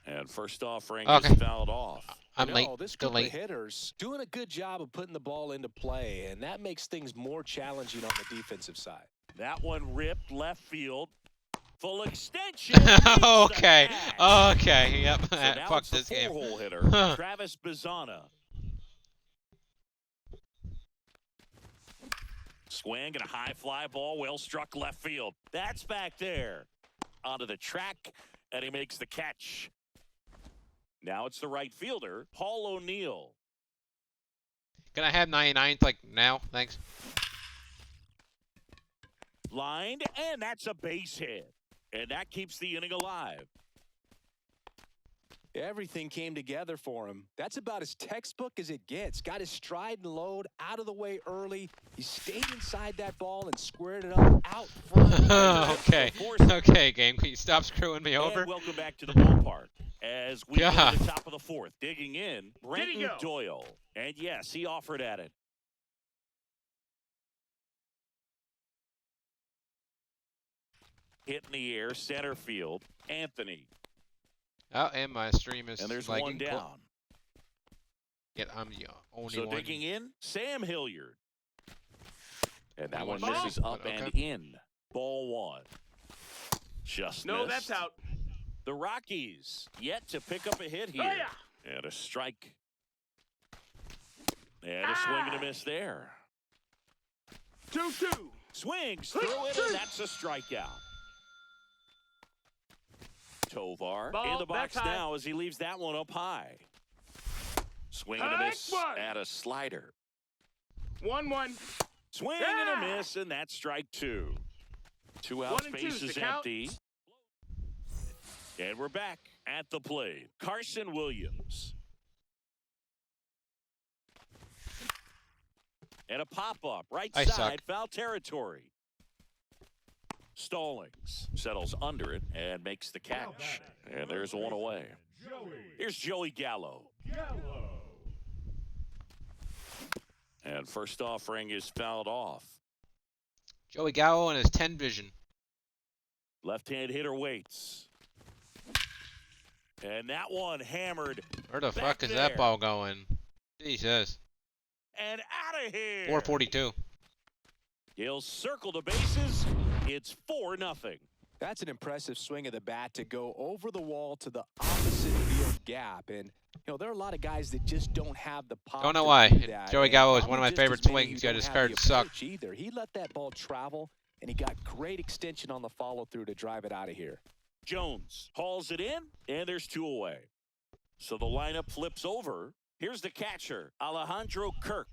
And first offering Okay. is fouled off. I'm late. This Still group late. of hitters doing a good job of putting the ball into play, and that makes things more challenging on the defensive side. That one ripped left field. Full extension. Makes the Okay. catch. Okay. Yep. So now Fuck it's the this game. 4-hole hitter, Travis Bazana. Swing and a high fly ball, well struck left field. That's back there. Onto the track, and he makes the catch. Now it's the right fielder, Paul O'Neill. Can I have 99th like now? Thanks. Lined, and that's a base hit. And that keeps the inning alive. Everything came together for him. That's about as textbook as it gets. Got his stride and load out of the way early. He stayed inside that ball and squared it up out front. Okay. Okay, game. Can you stop screwing me over? And welcome back to the ballpark. As we go God. to the top of the 4th, digging in, Did he Brenton go? Doyle. And yes, he offered at it. Hit in the air, center field, Anthony. Oh, and my stream is And there's lagging. one down. I'm the only So one. digging in, Sam Hilliard. And that one Ball. misses up Okay. and in. Ball 1. Just No, missed. that's out. The Rockies yet to pick up a hit here. Oh, yeah. And a strike. And a swing and a miss there. 2-2. Swings through it, and that's a strikeout. Tovar Ball, in the box back high. now as he leaves that one up high. Swing and a High miss one. at a slider. 1-1. Swing and a miss, and that's strike 2. 2 outs, 1 and 2 is bases the count. empty. And we're back at the plate. Carson Williams. And a pop-up, right I side, suck. foul territory. Stallings settles under it and makes the catch. And there's one away. Joey Here's Joey Gallo. Gallo. And first offering is fouled off. Joey Gallo and his 10 vision. Left-hand hitter waits. And that one hammered Where the Back fuck is there. that ball going? Jesus. and out of here. 442. He'll circle the bases. It's 4-0. That's an impressive swing of the bat to go over the wall to the opposite field gap. And, there are a lot of guys that just don't have the pop. Don't know to why. do that. Joey And Gallo is probably one of my just favorite as many swings, who yet don't his have cards the suck. approach either. He let that ball travel, and he got great extension on the follow-through to drive it out of here. Jones hauls it in, and there's 2 away. So the lineup flips over. Here's the catcher, Alejandro Kirk.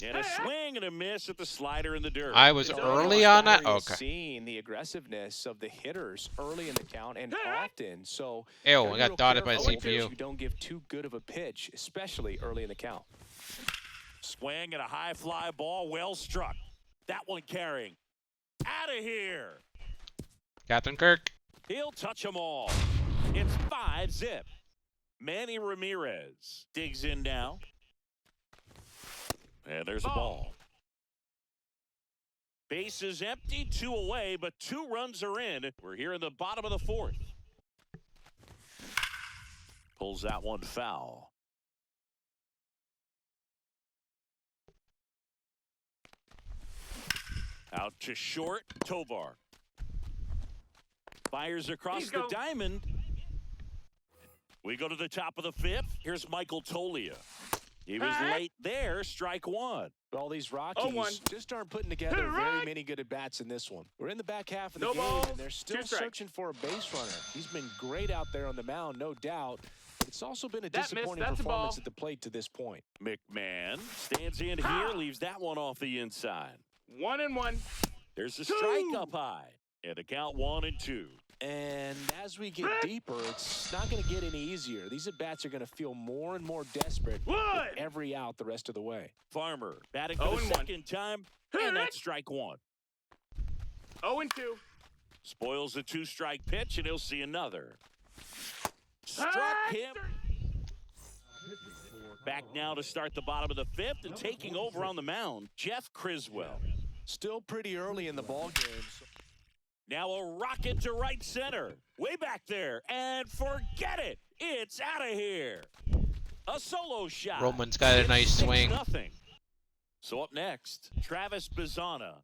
And a swing and a miss at the slider in the dirt. I was It's early almost on that? tiring Okay. Seeing the aggressiveness of the hitters early in the count and often. So Ew, gotta I be got real dotted by the careful that CPU. you don't give too good of a pitch, especially early in the count. Swing and a high fly ball, well struck. That one carrying. Out of here. Captain Kirk. He'll touch them all. It's 5-zip. Manny Ramirez digs in now. And there's a ball. Base is empty, 2 away, but 2 runs are in. We're here in the bottom of the 4th. Pulls that one foul. Out to short, Tovar. Fires across Please the go. diamond. We go to the top of the 5th. Here's Michael Tolia. He was Huh? late there, strike 1. All these Rockies 0-1. just aren't putting together Hit it very right. many good at-bats in this one. We're in the back half of the No game, balls, and they're still 2 strikes. searching for a base runner. He's been great out there on the mound, no doubt. But it's also been a That missed, disappointing that's a performance ball. at the plate to this point. McMahon stands in here, leaves that one off the inside. 1-1. There's a 2. strike up high. And a count 1-2. And as we get deeper, it's not going to get any easier. These at-bats are going to feel more and more desperate with 1. every out the rest of the way. Farmer batting for the 0-1. second time. And that's strike 1. 0-2. Spoils the 2-strike pitch, and he'll see another. Struck him. Back now to start the bottom of the 5th and taking over on the mound, Jeff Criswell. Still pretty early in the ball game. So Now a rocket to right center. Way back there. And forget it. It's out of here. A solo shot. Roman's got a It's nice swing. 6-0. So up next, Travis Bizana.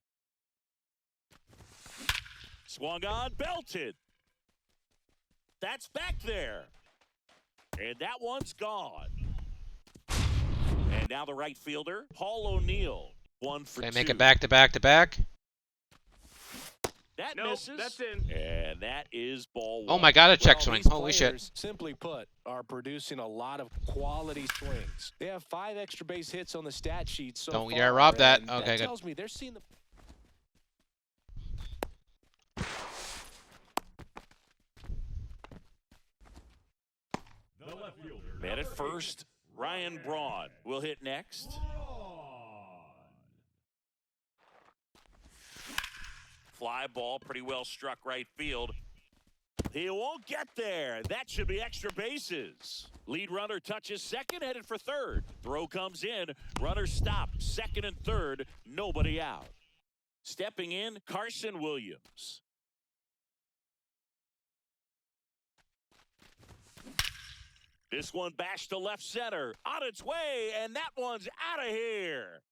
Swung on, belted. That's back there. And that one's gone. And now the right fielder, Paul O'Neill. 1 for 2. They make it back to back to back. That Nope, misses. that's in. And that is ball 1. Oh my god, a check Well, swing. these Holy shit. players, simply put, are producing a lot of quality swings. They have 5 extra base hits on the stat sheet so Don't far. dare rob that. and Okay, that good. tells me they're seeing the The left fielder. Man at number first, Ryan Braun will hit next. 8, Fly ball, pretty well struck right field. He won't get there. That should be extra bases. Lead runner touches second, headed for third. Throw comes in. Runner stopped. Second and third. Nobody out. Stepping in, Carson Williams. This one bashed to left center. On its way, and that one's out of here.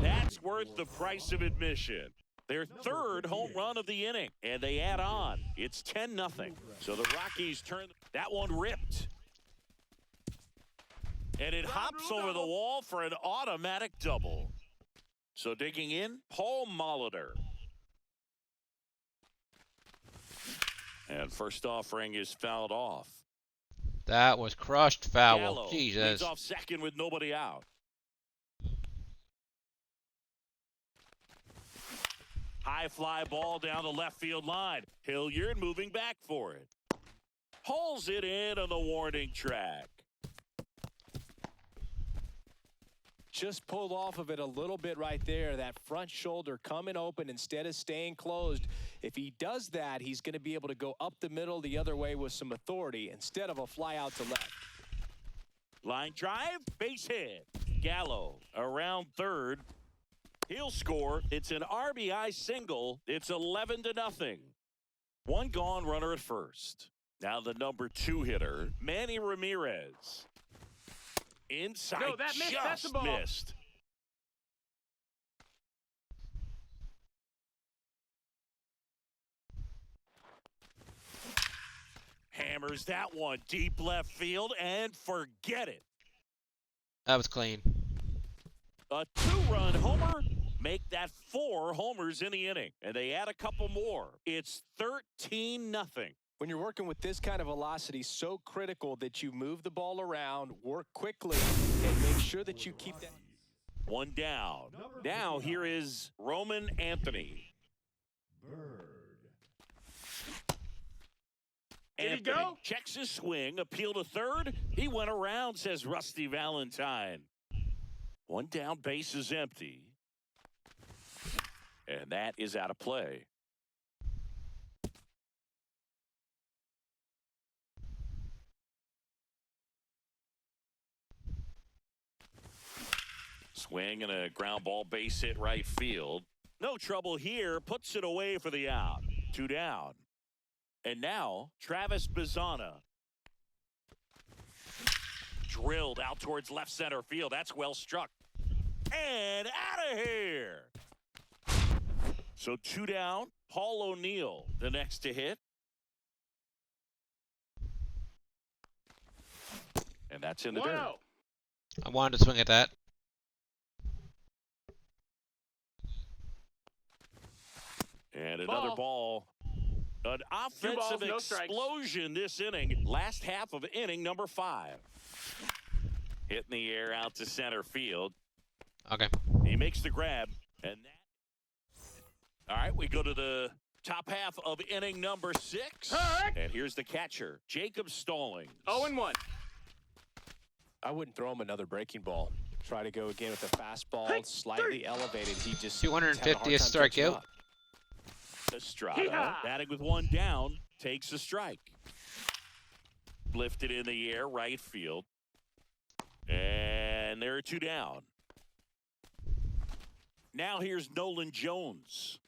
That's worth the price of admission. Their 3rd home run of the inning, and they add on. It's 10-0. So the Rockies turn. That one ripped. And it hops over the wall for an automatic double. So digging in, Paul Molitor. And first offering is fouled off. That was crushed foul. Gallo Jesus. leads off second with nobody out. High fly ball down the left field line. Hilliard moving back for it. Hauls it in on the warning track. just pulled off of it a little bit right there. That front shoulder coming open instead of staying closed. If he does that, he's going to be able to go up the middle the other way with some authority instead of a fly out to left. Line drive, base hit. Gallo around third. He'll score. It's an RBI single. It's 11-0. One gone, runner at first. Now the number 2 hitter, Manny Ramirez. Inside, No, that missed. That's the just ball. missed. Hammers that one deep left field and forget it. That was clean. A 2-run homer. Make that 4 homers in the inning. And they add a couple more. It's 13-0. When you're working with this kind of velocity, so critical that you move the ball around, work quickly, and make sure that you keep that. One down. Now here is Roman Anthony. Did he Anthony go? checks his swing, appeal to third. He went around, says Rusty Valentine. One down, base is empty. And that is out of play. Swing and a ground ball, base hit right field. No trouble here, puts it away for the out. 2 down. And now, Travis Bazzana. Drilled out towards left center field. That's well struck. And out of here. So 2 down. Paul O'Neill, the next to hit. And that's in the dirt. 1-0. I wanted to swing at that. And another ball. An offensive balls, no strikes. explosion this inning. Last half of inning number 5. Hitting the air out to center field. Okay. He makes the grab. And that. All right, we go to the top half of inning number 6. Correct. And here's the catcher, Jacob Stallings. 0-1. I wouldn't throw him another breaking ball. Try to go again with a fastball, slightly elevated. He just 250th strikeout. Estrada, Yeehaw! batting with 1 down, takes a strike. Lifted in the air, right field. And there are 2 down. Now here's Nolan Jones.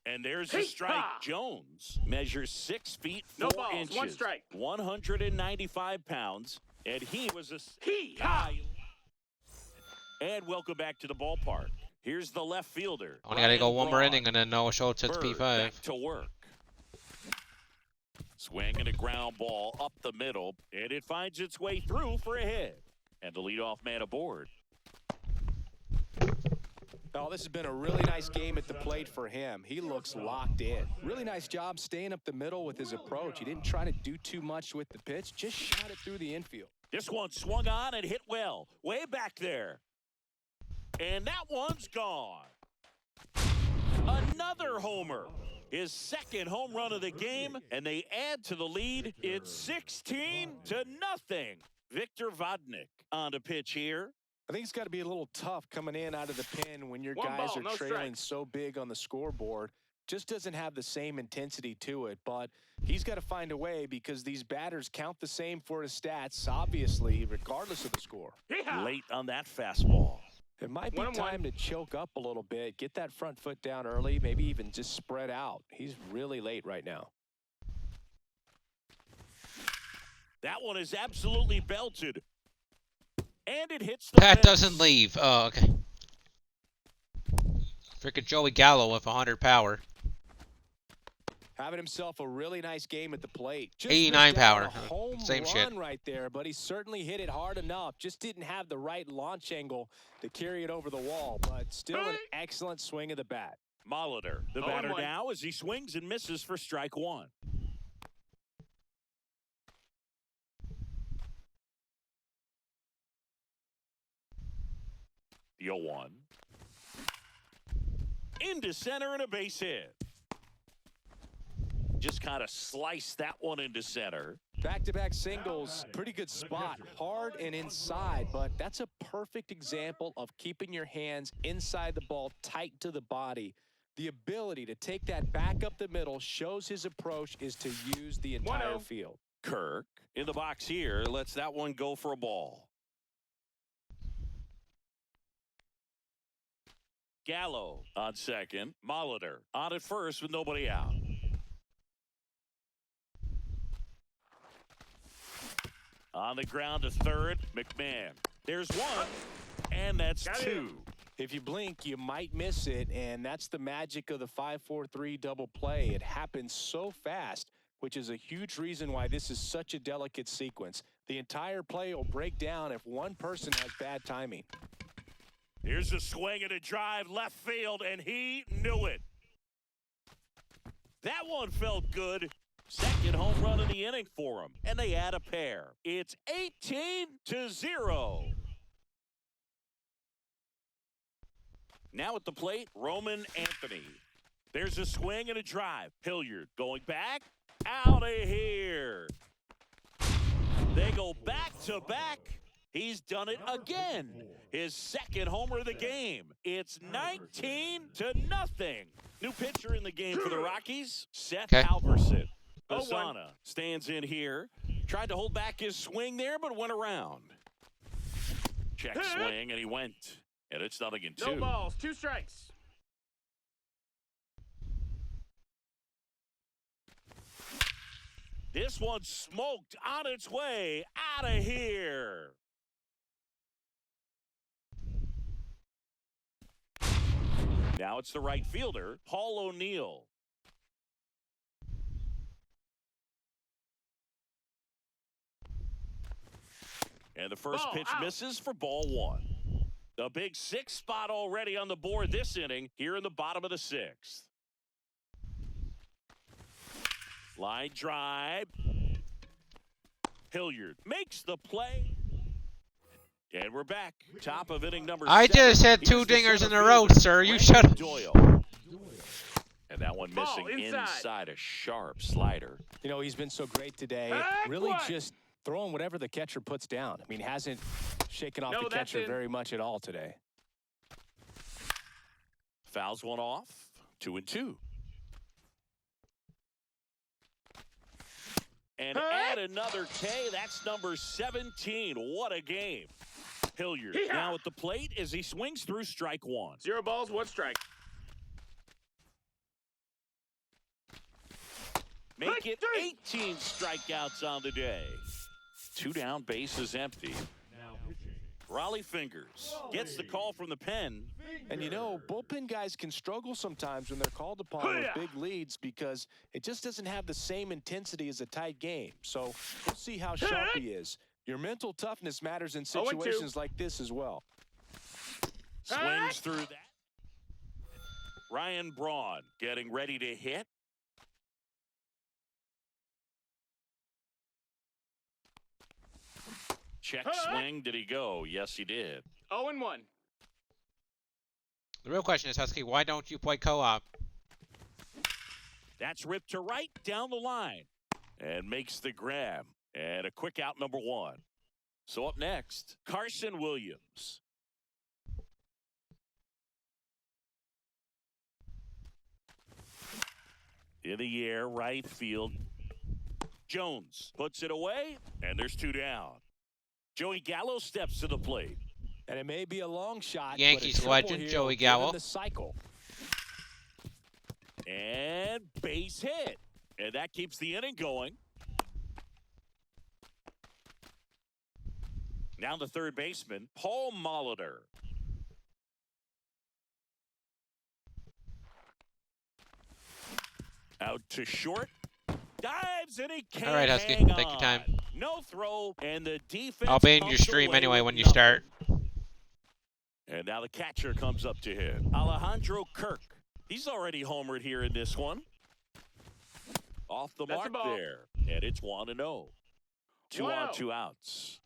And there's a strike. Yeehaw! Jones measures 6 feet 4 No balls, inches. 1 strike. 195 pounds. And he was a Yeehaw! And welcome back to the ballpark. Here's the left fielder. Only gotta go Ryan one more Braun. inning and then Noah Schultz hits Bird P5. back to work. Swing and a ground ball up the middle, and it finds its way through for a hit. And the leadoff man aboard. Oh, this has been a really nice game at the plate for him. He looks locked in. Really nice job staying up the middle with his approach. He didn't try to do too much with the pitch, just shot it through the infield. This one swung on and hit well, way back there. And that one's gone. Another homer. His second home run of the game, and they add to the lead. It's 16-0. Victor Vodnik on the pitch here. I think it's got to be a little tough coming in out of the pen when your One guys ball, are no trailing strikes. so big on the scoreboard. Just doesn't have the same intensity to it, but he's got to find a way because these batters count the same for his stats, obviously, regardless of the score. Yeehaw! Late on that fastball. It might be 1-1. time to choke up a little bit, get that front foot down early, maybe even just spread out. He's really late right now. That one is absolutely belted. And it hits the Pat fence. doesn't leave. Oh, okay. Freaking Joey Gallo with 100 power. Having himself a really nice game at the plate. Just 89 missed out power. on a home Same run shit. right there, but he certainly hit it hard enough. Just didn't have the right launch angle to carry it over the wall, but still an excellent swing of the bat. Molitor, the 0-1. batter now as he swings and misses for strike 1. The 0-1. Into center and a base hit. Just kind of sliced that one into center. Back-to-back singles, pretty good spot, hard and inside, but that's a perfect example of keeping your hands inside the ball, tight to the body. The ability to take that back up the middle shows his approach is to use the entire 1-0. field. Kirk in the box here lets that one go for a ball. Gallo on second. Molitor on at first with nobody out. On the ground to third, McMahon. There's one, and that's Got two. him. If you blink, you might miss it, and that's the magic of the 5-4-3 double play. It happens so fast, which is a huge reason why this is such a delicate sequence. The entire play will break down if one person has bad timing. Here's a swing and a drive left field, and he knew it. That one felt good. Second home run in the inning for him, and they add a pair. It's 18-0. Now at the plate, Roman Anthony. There's a swing and a drive. Hilliard going back. Out of here. They go back to back. He's done it again. His second homer of the game. It's 19-0. New pitcher in the game for the Rockies, Seth Halverson. 0-1. Osana stands in here. Tried to hold back his swing there, but went around. Check swing, and he went. And it's 0-2. No balls. 2 strikes. This one smoked on its way out of here. Now it's the right fielder, Paul O'Neill. And the first Ball pitch out. misses for ball 1. The big 6th spot already on the board this inning here in the bottom of the 6th. Line drive. Hilliard makes the play. And we're back. Top of inning number 7. I just had Here's 2 the dingers center in a row, fielder, sir. You Brandon shut up. Doyle. And that one Ball missing inside. inside a sharp slider. You know, he's been so great today. Back Really one. just throwing whatever the catcher puts down. I mean, hasn't shaken off No, the that's catcher in. very much at all today. Fouls one off. 2-2. And add another K. That's number 17. What a game. Hilliard Hee-haw. now at the plate as he swings through strike 1. 0 balls. 1 strike. Make it 18 strikeouts on the day. 2 down, bases empty. Now pitching. Raleigh Fingers gets the call from the pen. And you know, bullpen guys can struggle sometimes when they're called upon with Hoo-yah. big leads because it just doesn't have the same intensity as a tight game. So we'll see how sharp he is. Your mental toughness matters in 0-2. situations like this as well. Swings through that. Ryan Braun getting ready to hit. Check swing. Did he go? Yes, he did. 0-1. The real question is, Husky, why don't you play co-op? That's ripped to right down the line and makes the grab. And a quick out number 1. So up next, Carson Williams. In the air, right field. Jones puts it away, and there's 2 down. Joey Gallo steps to the plate. And it may be a long shot. Yankees but a triple legend, here Joey will give Gallo. him the cycle. And base hit. And that keeps the inning going. Now the third baseman, Paul Molitor. Out to short. Dives and he can't All right, Husky, hang take your time. on. No throw, and the defense I'll be in your comes stream away anyway with when you nothing. start. And now the catcher comes up to hit. Alejandro Kirk. He's already homered here in this one. Off the That's a mark ball. there. And it's 1-0. 2 on, Wow. 2 outs.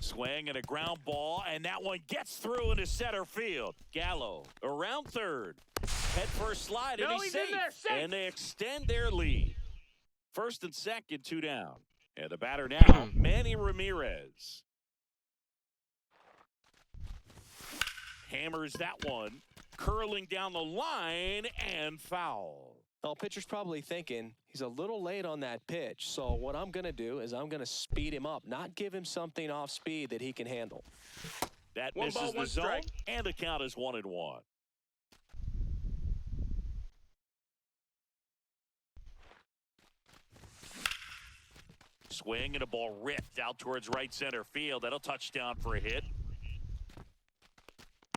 Swing and a ground ball, and that one gets through into center field. Gallo around third. Head first slide, and No, he's he's in safe. there, safe. And they extend their lead. First and second, 2 down. And the batter now, Manny Ramirez. Hammers that one, curling down the line and foul. Well, pitcher's probably thinking he's a little late on that pitch. So what I'm going to do is I'm going to speed him up, not give him something off speed that he can handle. That One misses ball, the one zone, strike. and the count is 1-1. Swing and a ball ripped out towards right center field. That'll touchdown for a hit.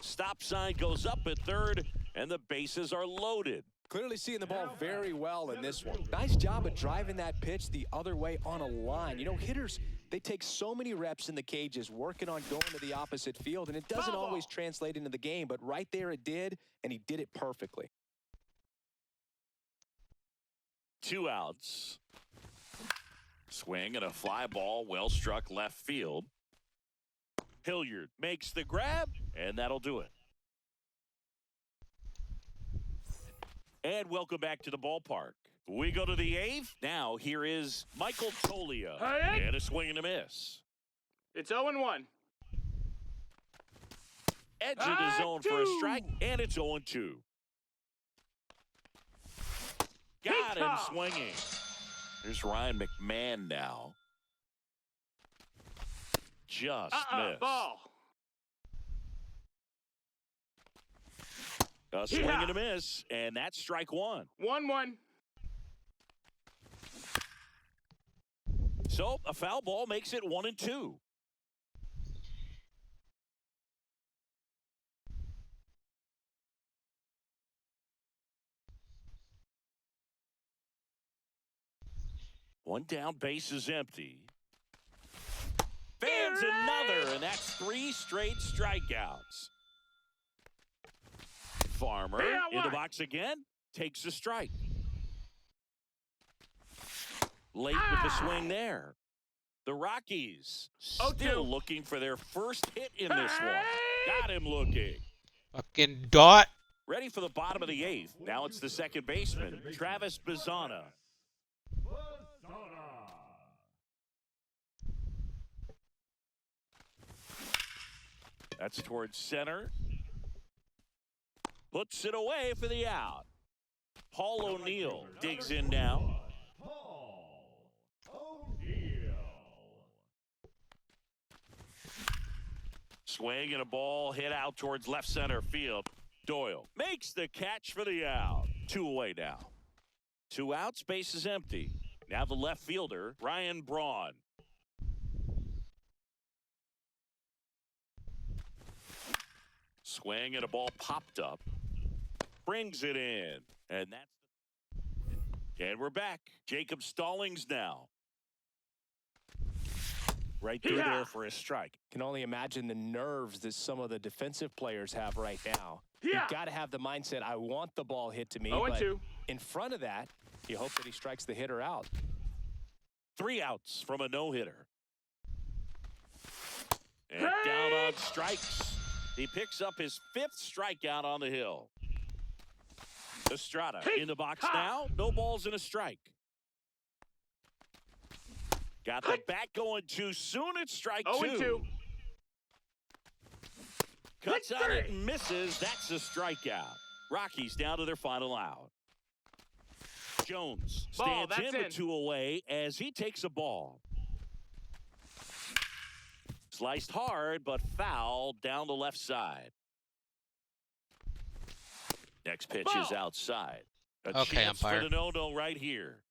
Stop sign goes up at third, and the bases are loaded. Clearly seeing the ball very well in this one. Nice job of driving that pitch the other way on a line. You know, hitters, they take so many reps in the cages working on going to the opposite field, and it doesn't always translate into the game, but right there it did, and he did it perfectly. 2 outs. Swing and a fly ball, well struck left field. Hilliard makes the grab, and that'll do it. And welcome back to the ballpark. We go to the 8th. Now here is Michael Toglia. Hey! And a swing and a miss. It's 0-1. Edge of the zone for a strike, and it's 0-2. Got him swinging. Here's Ryan McMahon now. Just missed. Ball. A swing and a miss, and that's strike 1. 1-1. So a foul ball makes it 1-2. One down, base is empty. Fans another, and that's 3 straight strikeouts. Farmer in the box again, takes a strike. Late with the swing there. The Rockies still looking for their first hit in this one. Got him looking. Fucking dot. Ready for the bottom of the 8th. Now it's the second baseman, Travis Bazzana. That's towards center. Puts it away for the out. Paul O'Neill digs in now. Swing and a ball hit out towards left center field. Doyle makes the catch for the out. 2 away now. 2 outs, base is empty. Now the left fielder, Ryan Braun. Swing and a ball popped up. Brings it in. And we're back. Jacob Stallings now. Right through there for a strike. Can only imagine the nerves that some of the defensive players have right now. You've got to have the mindset, I want the ball hit to me. 0-2. In front of that, you hope that he strikes the hitter out. 3 outs from a no-hitter. And down on strikes. He picks up his 5th strikeout on the hill. Estrada in the box now. No balls and a strike. Got the bat going too soon. It's strike 2. Cuts on it and misses. That's a strikeout. Rockies down to their final out. Jones stands in with 2 away as he takes a ball. Sliced hard, but foul down the left side. Next pitch is outside. A Okay, chance umpire. for the no-no right here.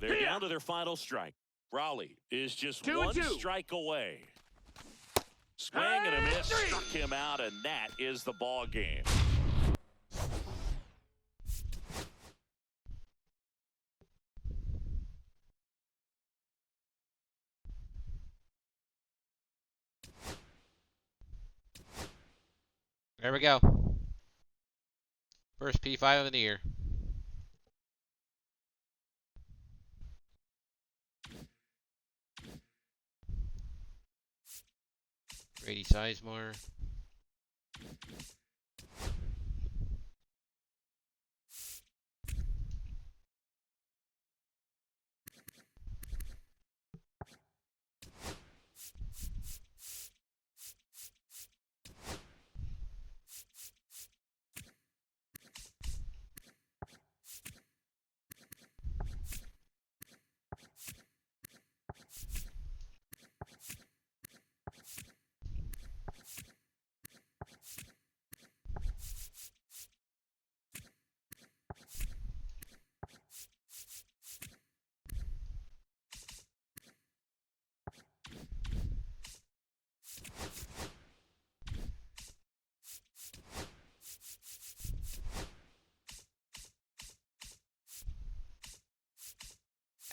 They're down to their final strike. Raleigh is just 1 strike away. Swing and a miss. Struck him out, and that is the ball game. There we go. First P5 of the year. Grady Sizemore.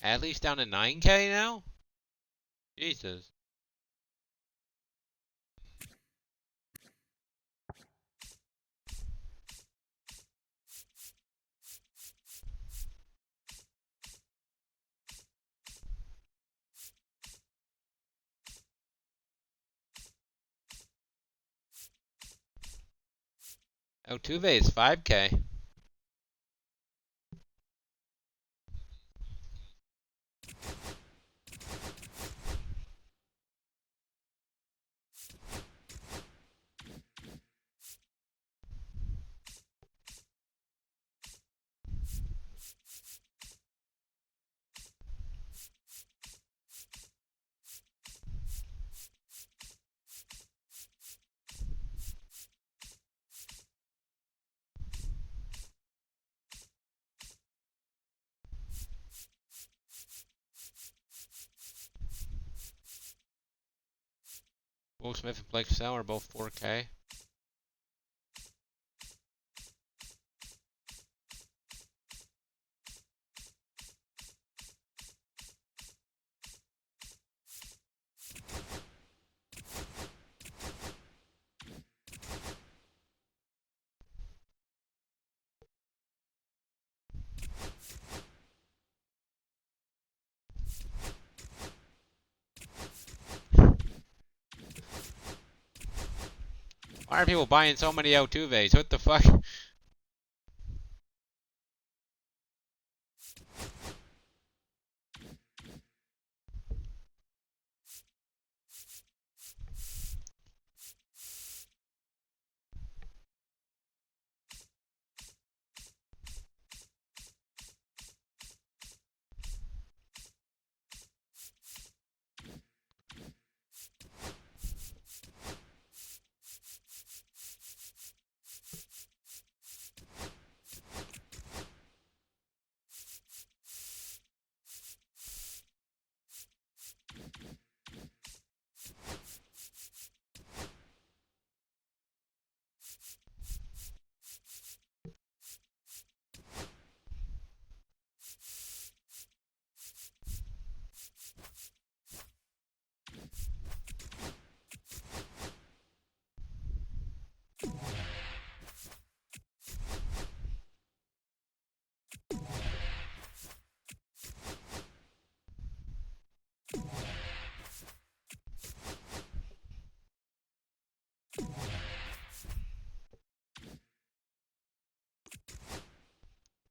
Adley's down to 9K now? Jesus. Altuve is 5K. Will Smith and Blake Snell are both 4K. Why are people buying so many Altuves? What the fuck?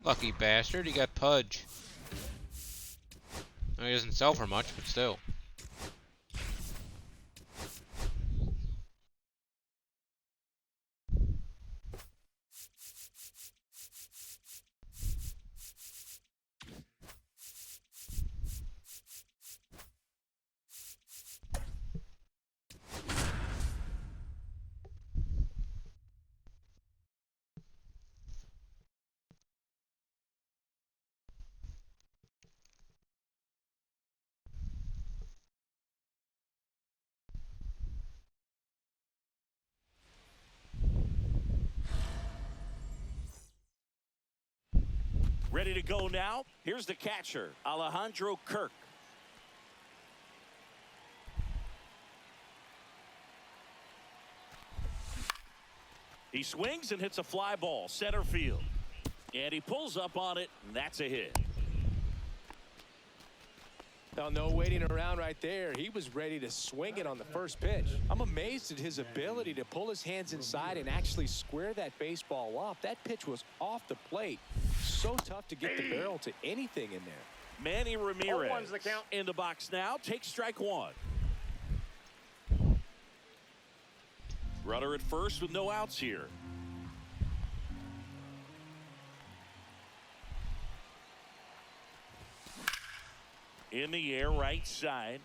Lucky bastard, he got Pudge. I mean, he doesn't sell for much, but still. Ready to go now. Here's the catcher, Alejandro Kirk. He swings and hits a fly ball, center field. And he pulls up on it, and that's a hit. Now, no waiting around right there. He was ready to swing it on the first pitch. I'm amazed at his ability to pull his hands inside and actually square that baseball up. That pitch was off the plate. So tough to get the barrel to anything in there. Manny Ramirez 0-1's the count. in the box now. Takes strike one. Runner at first with no outs here. In the air, right side.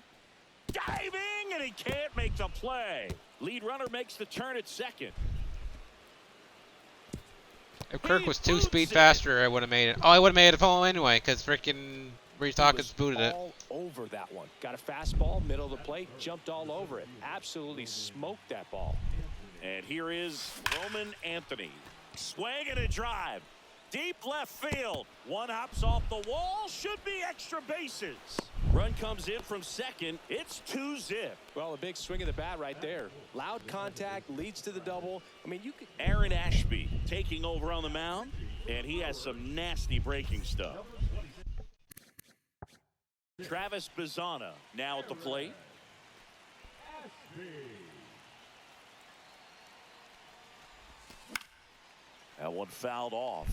Diving, and he can't make the play. Lead runner makes the turn at second. If Kirk was 2 speed faster, I would have made it. Oh, I would have made it home anyway, because freaking Reese Hawkins booted it. All over that one. Got a fastball, middle of the plate, jumped all over it. Absolutely smoked that ball. And here is Roman Anthony. Swing and a drive. Deep left field. One hops off the wall. Should be extra bases. Run comes in from second. It's 2-zip. Well, a big swing of the bat right there. Loud contact leads to the double. I mean, you could. Aaron Ashby taking over on the mound, and he has some nasty breaking stuff. Travis Bazzana now at the plate. That one fouled off.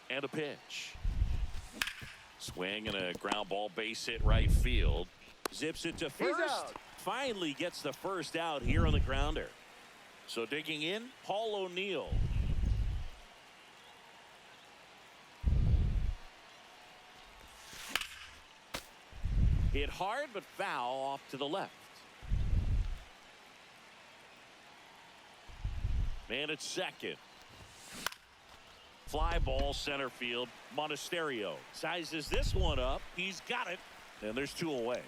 And a pitch. Swing and a ground ball, base hit right field. Zips it to first. Finally gets the first out here on the grounder. So digging in, Paul O'Neill. Hit hard but foul off to the left. Man at second. Fly ball center field. Monasterio sizes this one up. He's got it. And there's 2 away.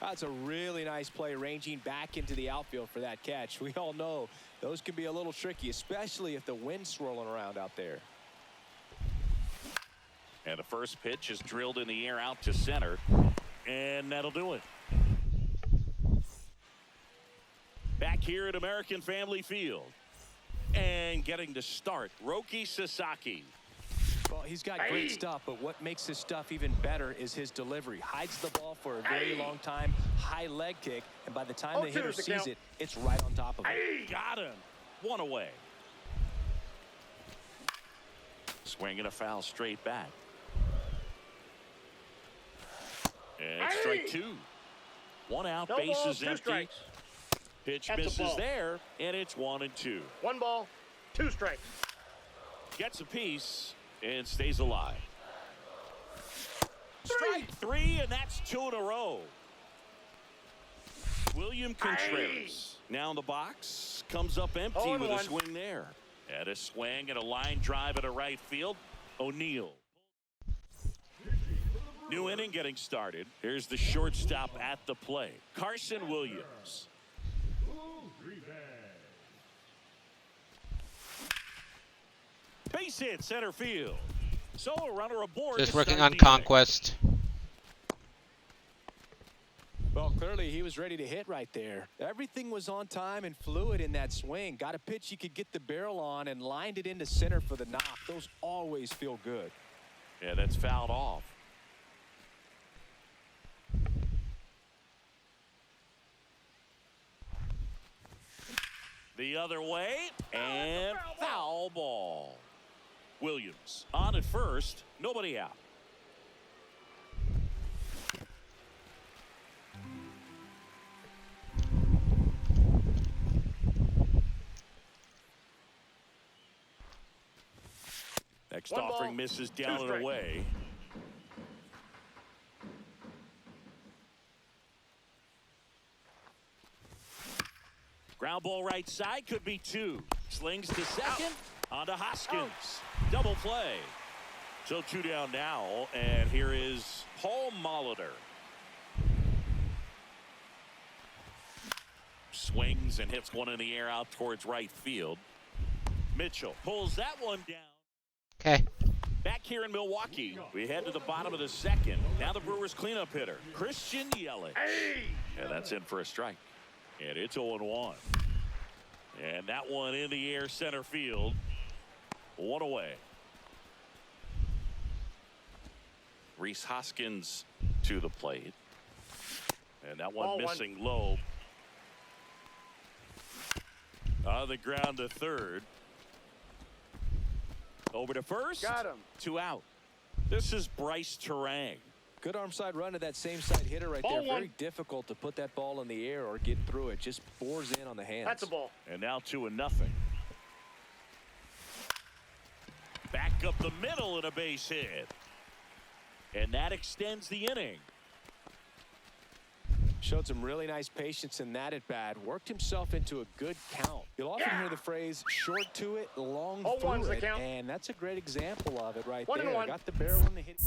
That's a really nice play, ranging back into the outfield for that catch. We all know those can be a little tricky, especially if the wind's swirling around out there. And the first pitch is drilled in the air out to center. And that'll do it. Back here at American Family Field. And getting to start, Roki Sasaki. Well, he's got great stuff, but what makes his stuff even better is his delivery. Hides the ball for a very long time, high leg kick, and by the time the hitter sees it, it's right on top of him. Got him. 1 away. Swinging a foul straight back. And strike 2. 1 out, bases empty. Strikes. Pitch That's a misses ball. there, and it's 1-2. 1 ball, 2 strikes. Gets a piece and stays alive. Strike 3, and that's 2 in a row. William Contreras now in the box, comes up empty with a swing there. And a swing and a line drive at a right field. O'Neill. New inning getting started. Here's the shortstop at the plate, Carson Williams. Base hit center field. So a runner aboard. Just to working start on the inning. Conquest. Well, clearly he was ready to hit right there. Everything was on time and fluid in that swing. Got a pitch he could get the barrel on and lined it into center for the knock. Those always feel good. Yeah, that's fouled off. The other way, and foul ball. Williams on at first, nobody out. Next One offering ball, misses 2 down and strikes. away. Ground ball right side, could be 2. Slings to second, onto Hoskins. Double play. So 2 down now, and here is Paul Molitor. Swings and hits one in the air out towards right field. Mitchell pulls that one down. Okay. Back here in Milwaukee, we head to the bottom of the second. Now the Brewers cleanup hitter, Christian Yelich. And that's in for a strike. And it's 0-1. And that one in the air center field. 1 away. Rhys Hoskins to the plate. And that one Ball missing low. On the ground to third. Over to first. Got him. 2 out. This is Bryce Terang. Good arm side run to that same side hitter right Ball there. 1. Very difficult to put that ball in the air or get through it. Just bores in on the hands. That's a ball. And now 2-0. Back up the middle and a base hit. And that extends the inning. Showed some really nice patience in that at bat. Worked himself into a good count. You'll often hear the phrase short to it, long 0-1's through the it. count. And that's a great example of it right 1-1. there. Got the barrel in the hit.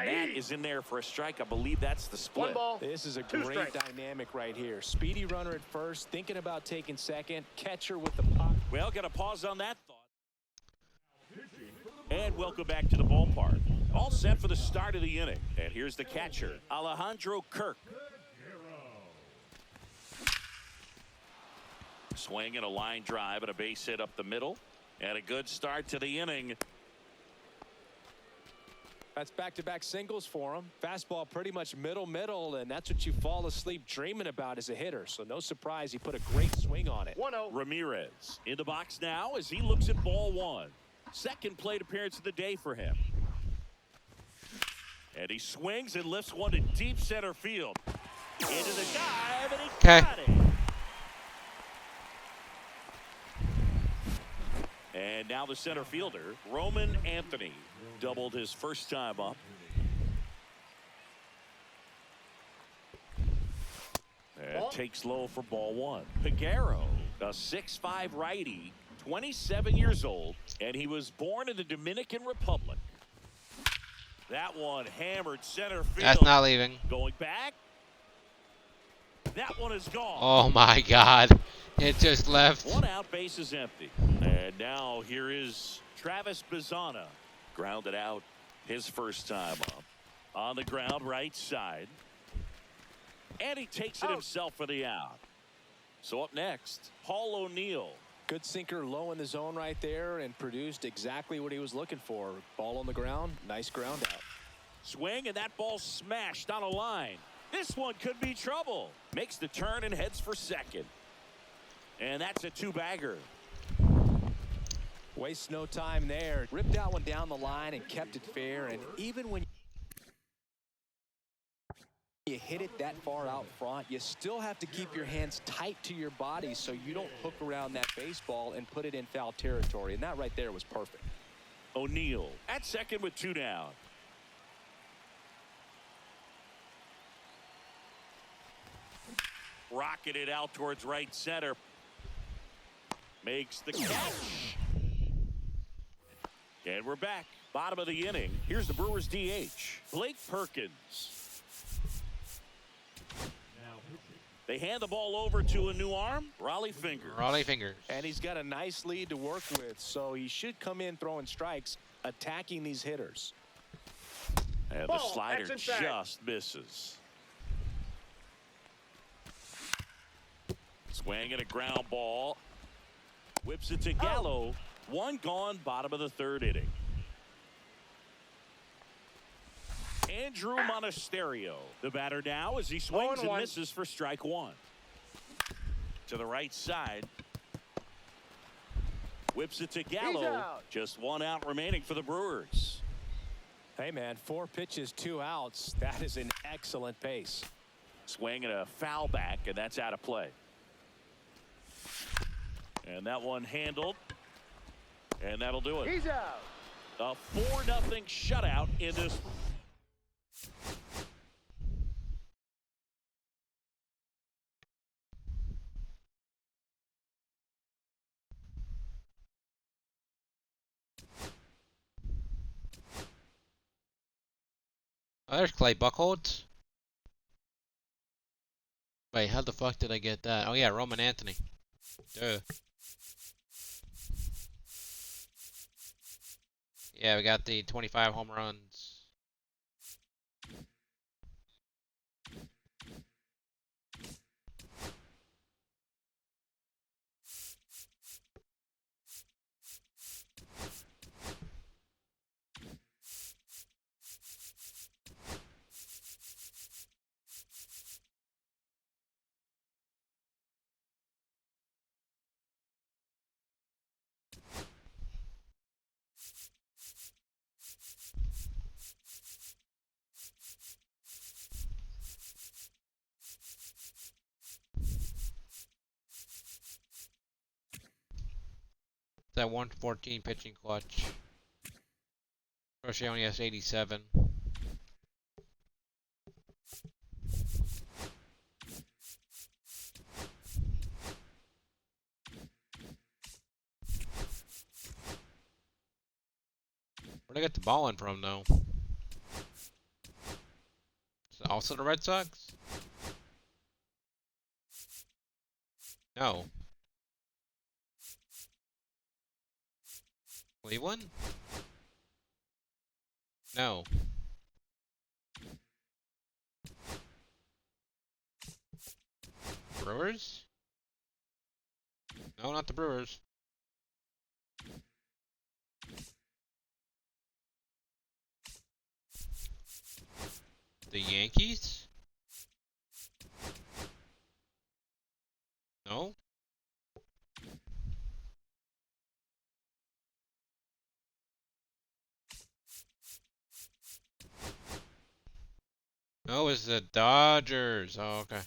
And that is in there for a strike. I believe that's the split. 1 ball. This is a Two great strikes. dynamic right here. Speedy runner at first, thinking about taking second, catcher with the puck. Well, got to pause on that thought. And welcome back to the ballpark. All set for the start of the inning. And here's the catcher, Alejandro Kirk. Swing and a line drive and a base hit up the middle. And a good start to the inning. That's back-to-back singles for him. Fastball pretty much middle, and that's what you fall asleep dreaming about as a hitter. So no surprise he put a great swing on it. 1-0. Ramirez in the box now as he looks at ball one. Second plate appearance of the day for him. And he swings and lifts one to deep center field. Into the dive, and he got it. And now the center fielder, Roman Anthony, doubled his first time up. And takes low for ball one. Piguero, a 6'5" righty, 27 years old, and he was born in the Dominican Republic. That one hammered center field. That's not leaving. Going back. That one is gone. Oh my God. It just left. One out, base is empty. And now here is Travis Bazzana. Grounded out his first time up. On the ground, right side. And he takes it himself for the out. So up next, Paul O'Neill. Good sinker low in the zone right there and produced exactly what he was looking for. Ball on the ground, nice ground out. Swing, and that ball smashed on a line. This one could be trouble. Makes the turn and heads for second. And that's a two-bagger. Wastes no time there. Ripped that one down the line and kept it fair. And even when you hit it that far out front, you still have to keep your hands tight to your body so you don't hook around that baseball and put it in foul territory. And that right there was perfect. O'Neill at second with two down. Rocketed out towards right center. Makes the catch. And we're back. Bottom of the inning. Here's the Brewers DH, Blake Perkins. They hand the ball over to a new arm, Raleigh Fingers. Raleigh Fingers. And he's got a nice lead to work with, so he should come in throwing strikes, attacking these hitters. And the Ball, slider that's inside. just misses. Swing and a ground ball. Whips it to Gallo. One gone, bottom of the third inning. Andrew Monasterio, the batter now as he swings and 0-1. misses for strike one. To the right side. Whips it to Gallo. out. Just one out remaining for the Brewers. Hey, man, 4 pitches, 2 outs. That is an excellent pace. Swing and a foul back, and that's out of play. And that one handled. And that'll do it. He's out. A 4-0 shutout in this. Oh, there's Clay Buchholz. Wait, how the fuck did I get that? Oh yeah, Roman Anthony. Duh. Yeah, we got the 25 home runs. That 114 pitching clutch. Roche only has 87. Where'd I get the ball in from, though? Also the Red Sox? No. Cleveland? No. Brewers? No, not the Brewers. The Yankees? No. No, it's the Dodgers. Oh, okay.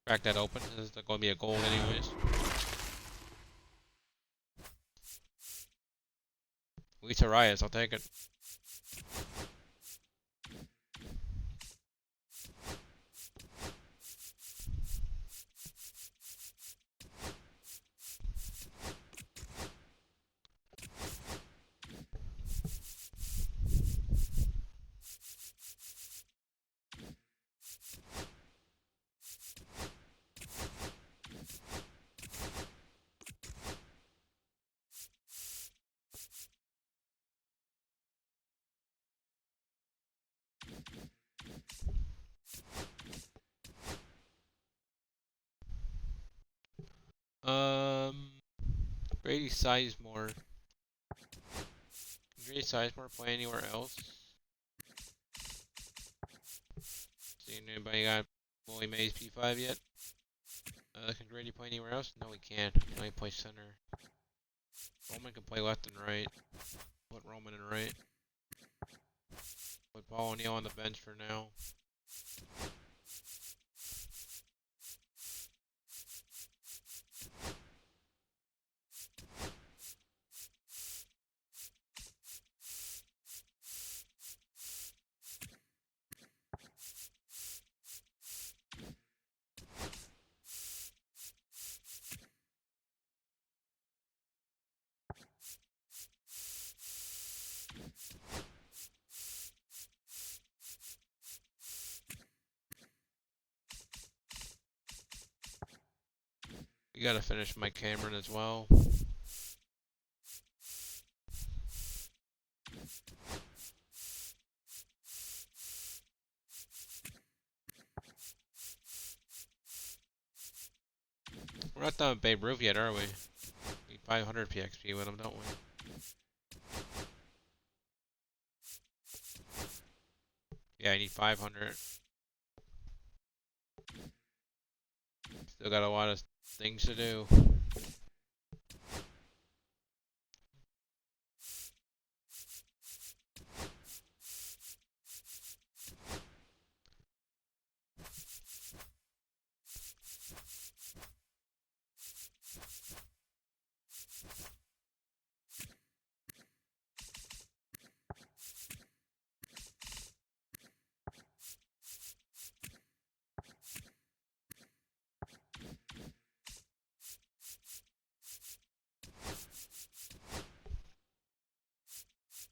Crack that open. This is going to be a goal anyways. Luis Arias, I'll take it. Grady Sizemore. Can Grady Sizemore play anywhere else? See anybody got Willie Mays P5 yet? Can Grady play anywhere else? No, he can't. He can only play center. Roman can play left and right. Put Roman in right. Put Paul O'Neill on the bench for now. We gotta finish Mike Cameron as well. We're not done with Babe Ruth yet, are we? We need 500 PXP with him, don't we? Yeah, I need 500. Still got a lot of things to do.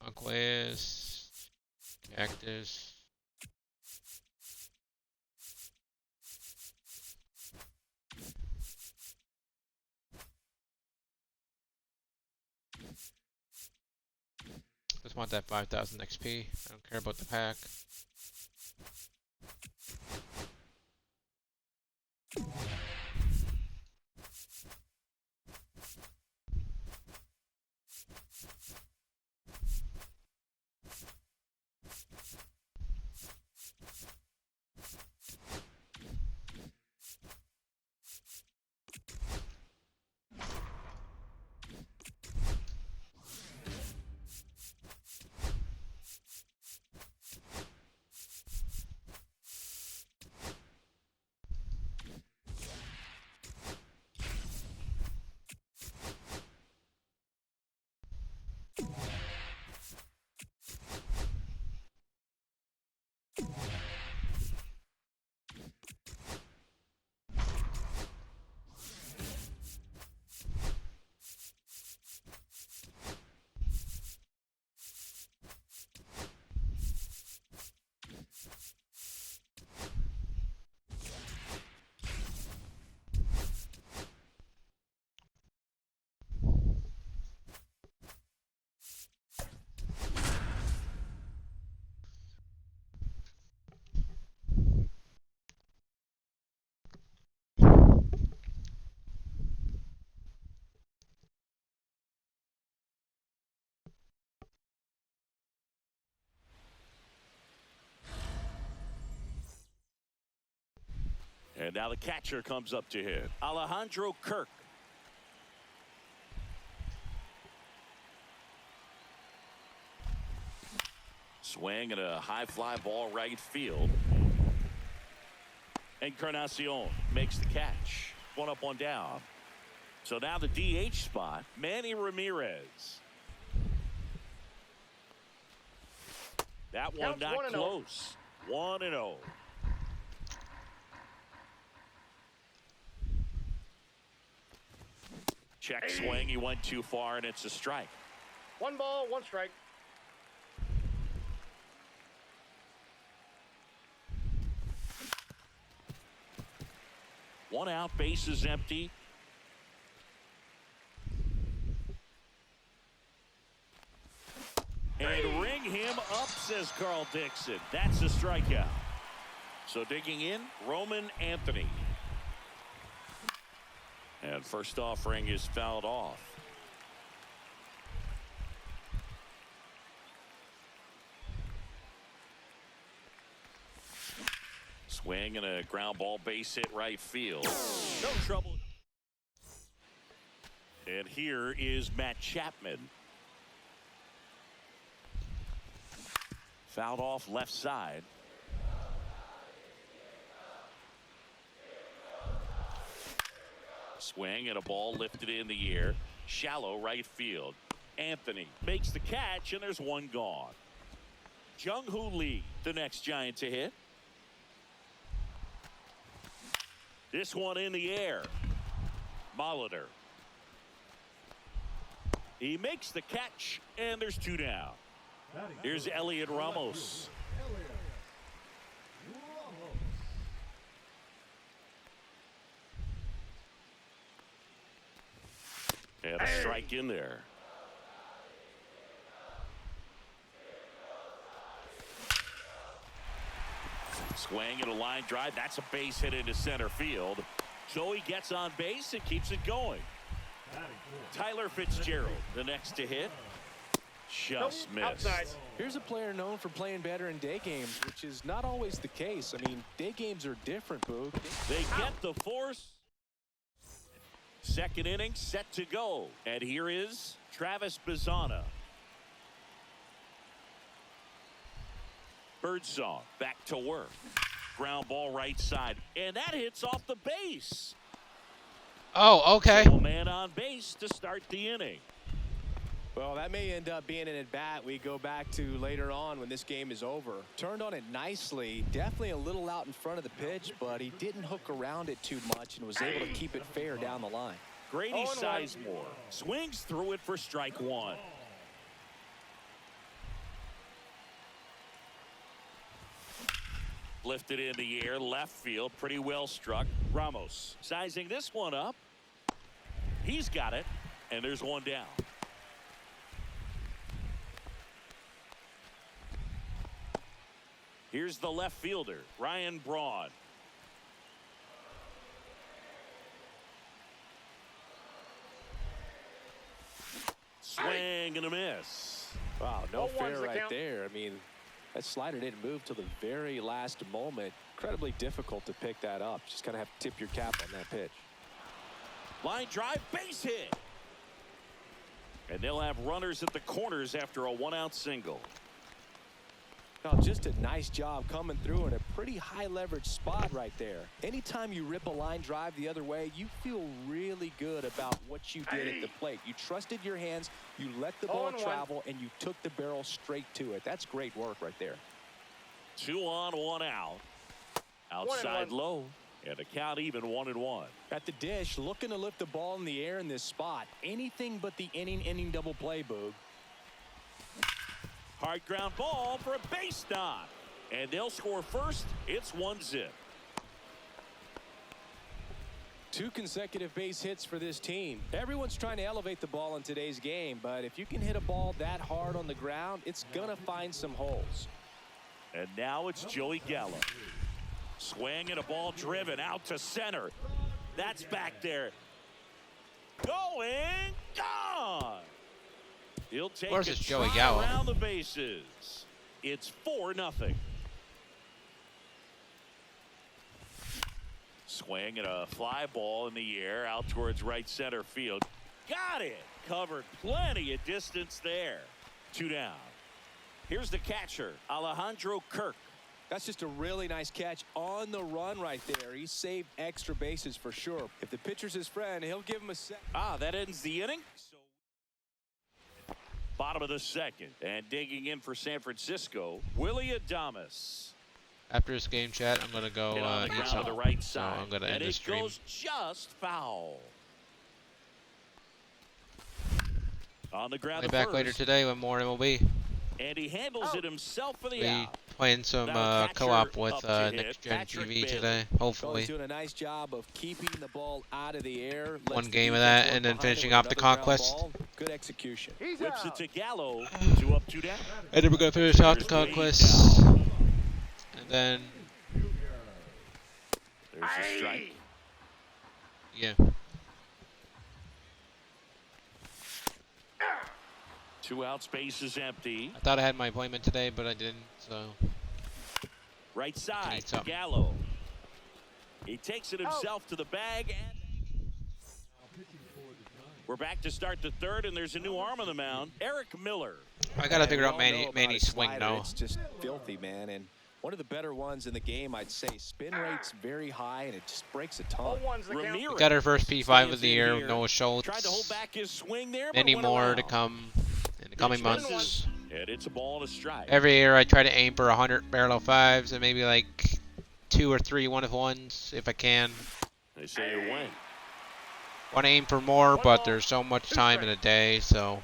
Uncleus, Cactus. Just want that 5,000 XP. I don't care about the pack. And now the catcher comes up to hit. Alejandro Kirk. Swing and a high fly ball right field. Encarnacion makes the catch. One up, one down. So now the DH spot, Manny Ramirez. That one Counts not 1-0. close. 1-0. Check swing. He went too far, and it's a strike. 1 ball, 1 strike. One out, base is empty. And ring him up, says Carl Dixon. That's a strikeout. So digging in, Roman Anthony. And first offering is fouled off. Swing and a ground ball, base hit right field. No trouble. And here is Matt Chapman. Fouled off left side. Swing and a ball lifted in the air. Shallow right field. Anthony makes the catch, and there's one gone. Jung-Hoo Lee, the next Giant to hit. This one in the air. Molitor. He makes the catch, and there's 2 down. Here's Elliot Ramos. And a strike in there. Swing and a line drive. That's a base hit into center field. Joey gets on base and keeps it going. Tyler Fitzgerald, the next to hit. Just missed. Outside. Here's a player known for playing better in day games, which is not always the case. I mean, day games are different, Boog. They get the force. Second inning set to go. And here is Travis Bazzana. Birdsong back to work. Ground ball right side. And that hits off the base. Oh, okay. So man on base to start the inning. Well, that may end up being an at-bat we go back to later on when this game is over. Turned on it nicely. Definitely a little out in front of the pitch, but he didn't hook around it too much and was able to keep it fair down the line. Grady 0-1. Sizemore swings through it for strike one. Lifted in the air, left field, pretty well struck. Ramos sizing this one up. He's got it, and there's one down. Here's the left fielder, Ryan Braun. Swing and a miss. Wow, no 0-1's fair the right count. there. I mean, that slider didn't move till the very last moment. Incredibly difficult to pick that up. Just kind of have to tip your cap on that pitch. Line drive, base hit. And they'll have runners at the corners after a 1-out single. Oh, just a nice job coming through in a pretty high leverage spot right there. Anytime you rip a line drive the other way, you feel really good about what you did at the plate. You trusted your hands, you let the ball 0-1. travel, and you took the barrel straight to it. That's great work right there. 2 on, 1 out. Outside 1-1. low. And a count even 1-1. At the dish, looking to lift the ball in the air in this spot. Anything but the inning double play, Boog. Hard ground ball for a base knock. And they'll score first. It's 1-0. 2 consecutive base hits for this team. Everyone's trying to elevate the ball in today's game, but if you can hit a ball that hard on the ground, it's going to find some holes. And now it's Joey Gallo. Swing and a ball driven out to center. That's back there. Going, gone. He'll take course a it's Joey trot Gallo. around the bases. It's 4-0. Swing and a fly ball in the air out towards right center field. Got it. Covered plenty of distance there. 2 down. Here's the catcher, Alejandro Kirk. That's just a really nice catch on the run right there. He saved extra bases for sure. If the pitcher's his friend, he'll give him a set. That ends the inning. Bottom of the second, and digging in for San Francisco, Willie Adames. After this game chat, I'm gonna go Hit on the eat ground to something. the right So side, I'm gonna and end the it stream. goes just foul. On the ground I'll be to back first, later today with more MLB. and he handles it himself for the We out. playing some Now catcher co-op with up to hit, Next Gen Patrick TV Bailey. today. He's Hopefully, doing a nice job of keeping the ball out of the air. lets one the game of defense that, work and then behind it finishing with off the another ground Conquest. ball. Good execution. He's Whips it out. to Gallo. 2 up, 2 down. And then we're gonna finish off the Here's Wade Conquest, Gallo. and then There's a strike. yeah. 2 outs, base is empty. I thought I had my appointment today, but I didn't. So Right side need to something. Gallo. He takes it himself to the bag, and we're back to start the third, and there's a new arm on the mound, Eric Miller. I gotta figure We out all know about Manny's his swing slider. now. It's just filthy, man. And one of the better ones in the game, I'd say. Spin rate's very high, and it just breaks a ton. 0-1's the count. Ramirez Got our first P5 of the year with here. Noah Tried to hold Schultz. back his swing there, but Many went more around. to come in the coming Next one. months. And it's a ball and a strike. Every year I try to aim for 100 barrel fives and maybe like 2 or 3 one-of-ones if I can. They say you win. Want to aim for more, One but ball, there's so much 2 time in a strikes. day, so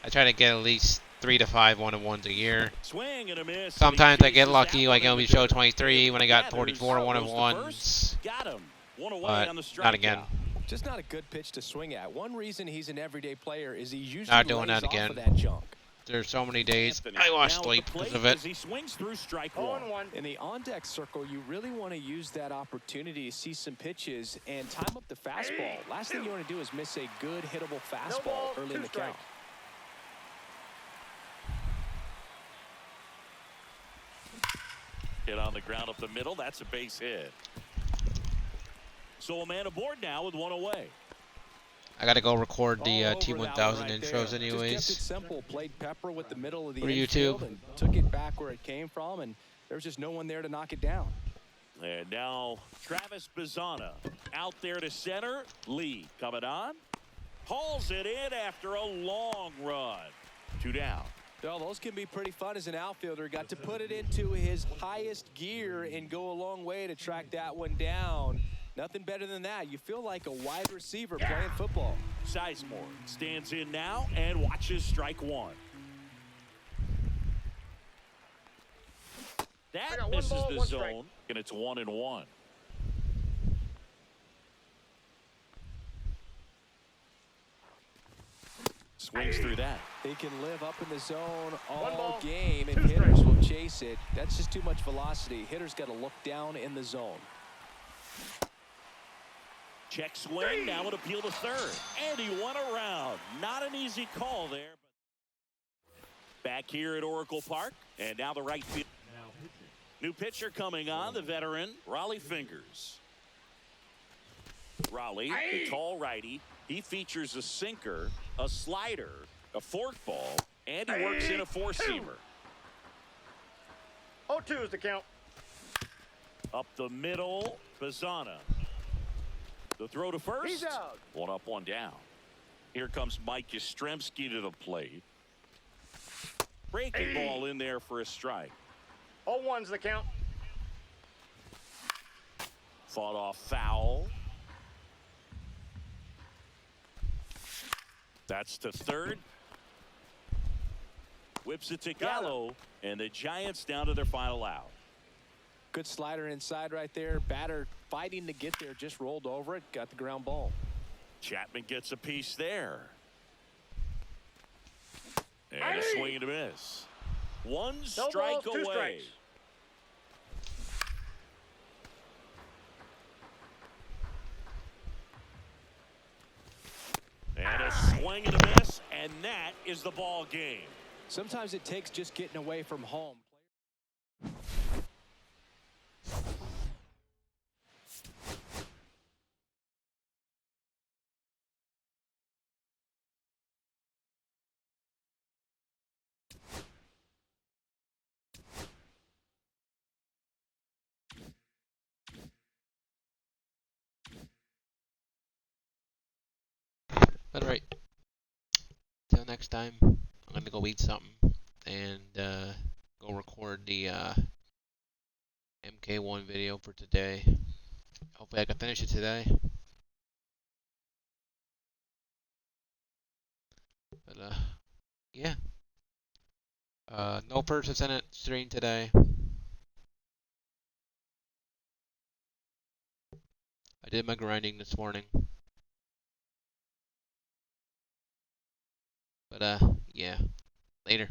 I try to get at least 3 to 5 one-of-ones a year. Swing and a miss. Sometimes I get Chases lucky, that like one LB into Show third. 23 when I got Gathers, 44 goes to one-of-ones. first. Got him. 1 away But on the strikeout. not again. Just not a good pitch to swing at. One reason he's an everyday player is he usually Not doing lays that off again. of that junk. There's so many days Anthony I lost now at sleep the because plate of it. as he swings through strike one. 0-1. In the on-deck circle, you really want to use that opportunity to see some pitches and time up the fastball. Last thing you want to do is miss a good hittable fastball ball, early 2 in the count. strikes. Hit on the ground up the middle. That's a base hit. So a man aboard now with 1 away. I gotta go record the All over T1000 that one right intros there. Just kept it anyways. simple. Played Pepper with the middle of the For infield YouTube. and took it back where it came from, and there was just no one there to knock it down. And now Travis Bazzana out there to center. Lee coming on. Hauls it in after a long run. 2 down. Well, those can be pretty fun as an outfielder. Got to put it into his highest gear and go a long way to track that one down. Nothing better than that. You feel like a wide receiver playing football. Sizemore stands in now and watches strike 1. I That got 1 misses ball, the 1 strike. zone, and it's 1-1. Swings through that. He can live up in the zone 1 all ball, game, 2 and hitters strikes. will chase it. That's just too much velocity. Hitters got to look down in the zone. Check swing, now an appeal to third. And he went around. Not an easy call there. Back here at Oracle Park, and now the right field. Now pitching. New pitcher coming on, the veteran, Raleigh Fingers. Raleigh, the tall righty, he features a sinker, a slider, a forkball, and he works in a four-seamer. 0-2 is the count. Up the middle, Bazzana. The throw to first. He's out. 1 up, 1 down. Here comes Mike Yastrzemski to the plate. Breaking ball in there for a strike. 0-1's the count. Fought off foul. That's to third. Whips it to Gallo, and the Giants down to their final out. Good slider inside right there. Batter fighting to get there, just rolled over it, got the ground ball. Chapman gets a piece there. And a swing and a miss. 1 No strike balls, 2 away. strikes. And a swing and a miss, and that is the ball game. Sometimes it takes just getting away from home. But alright. Till next time, I'm gonna go eat something and go record the MK1 video for today. Hopefully I can finish it today. But yeah. No Versus in it stream today. I did my grinding this morning. But yeah. Later.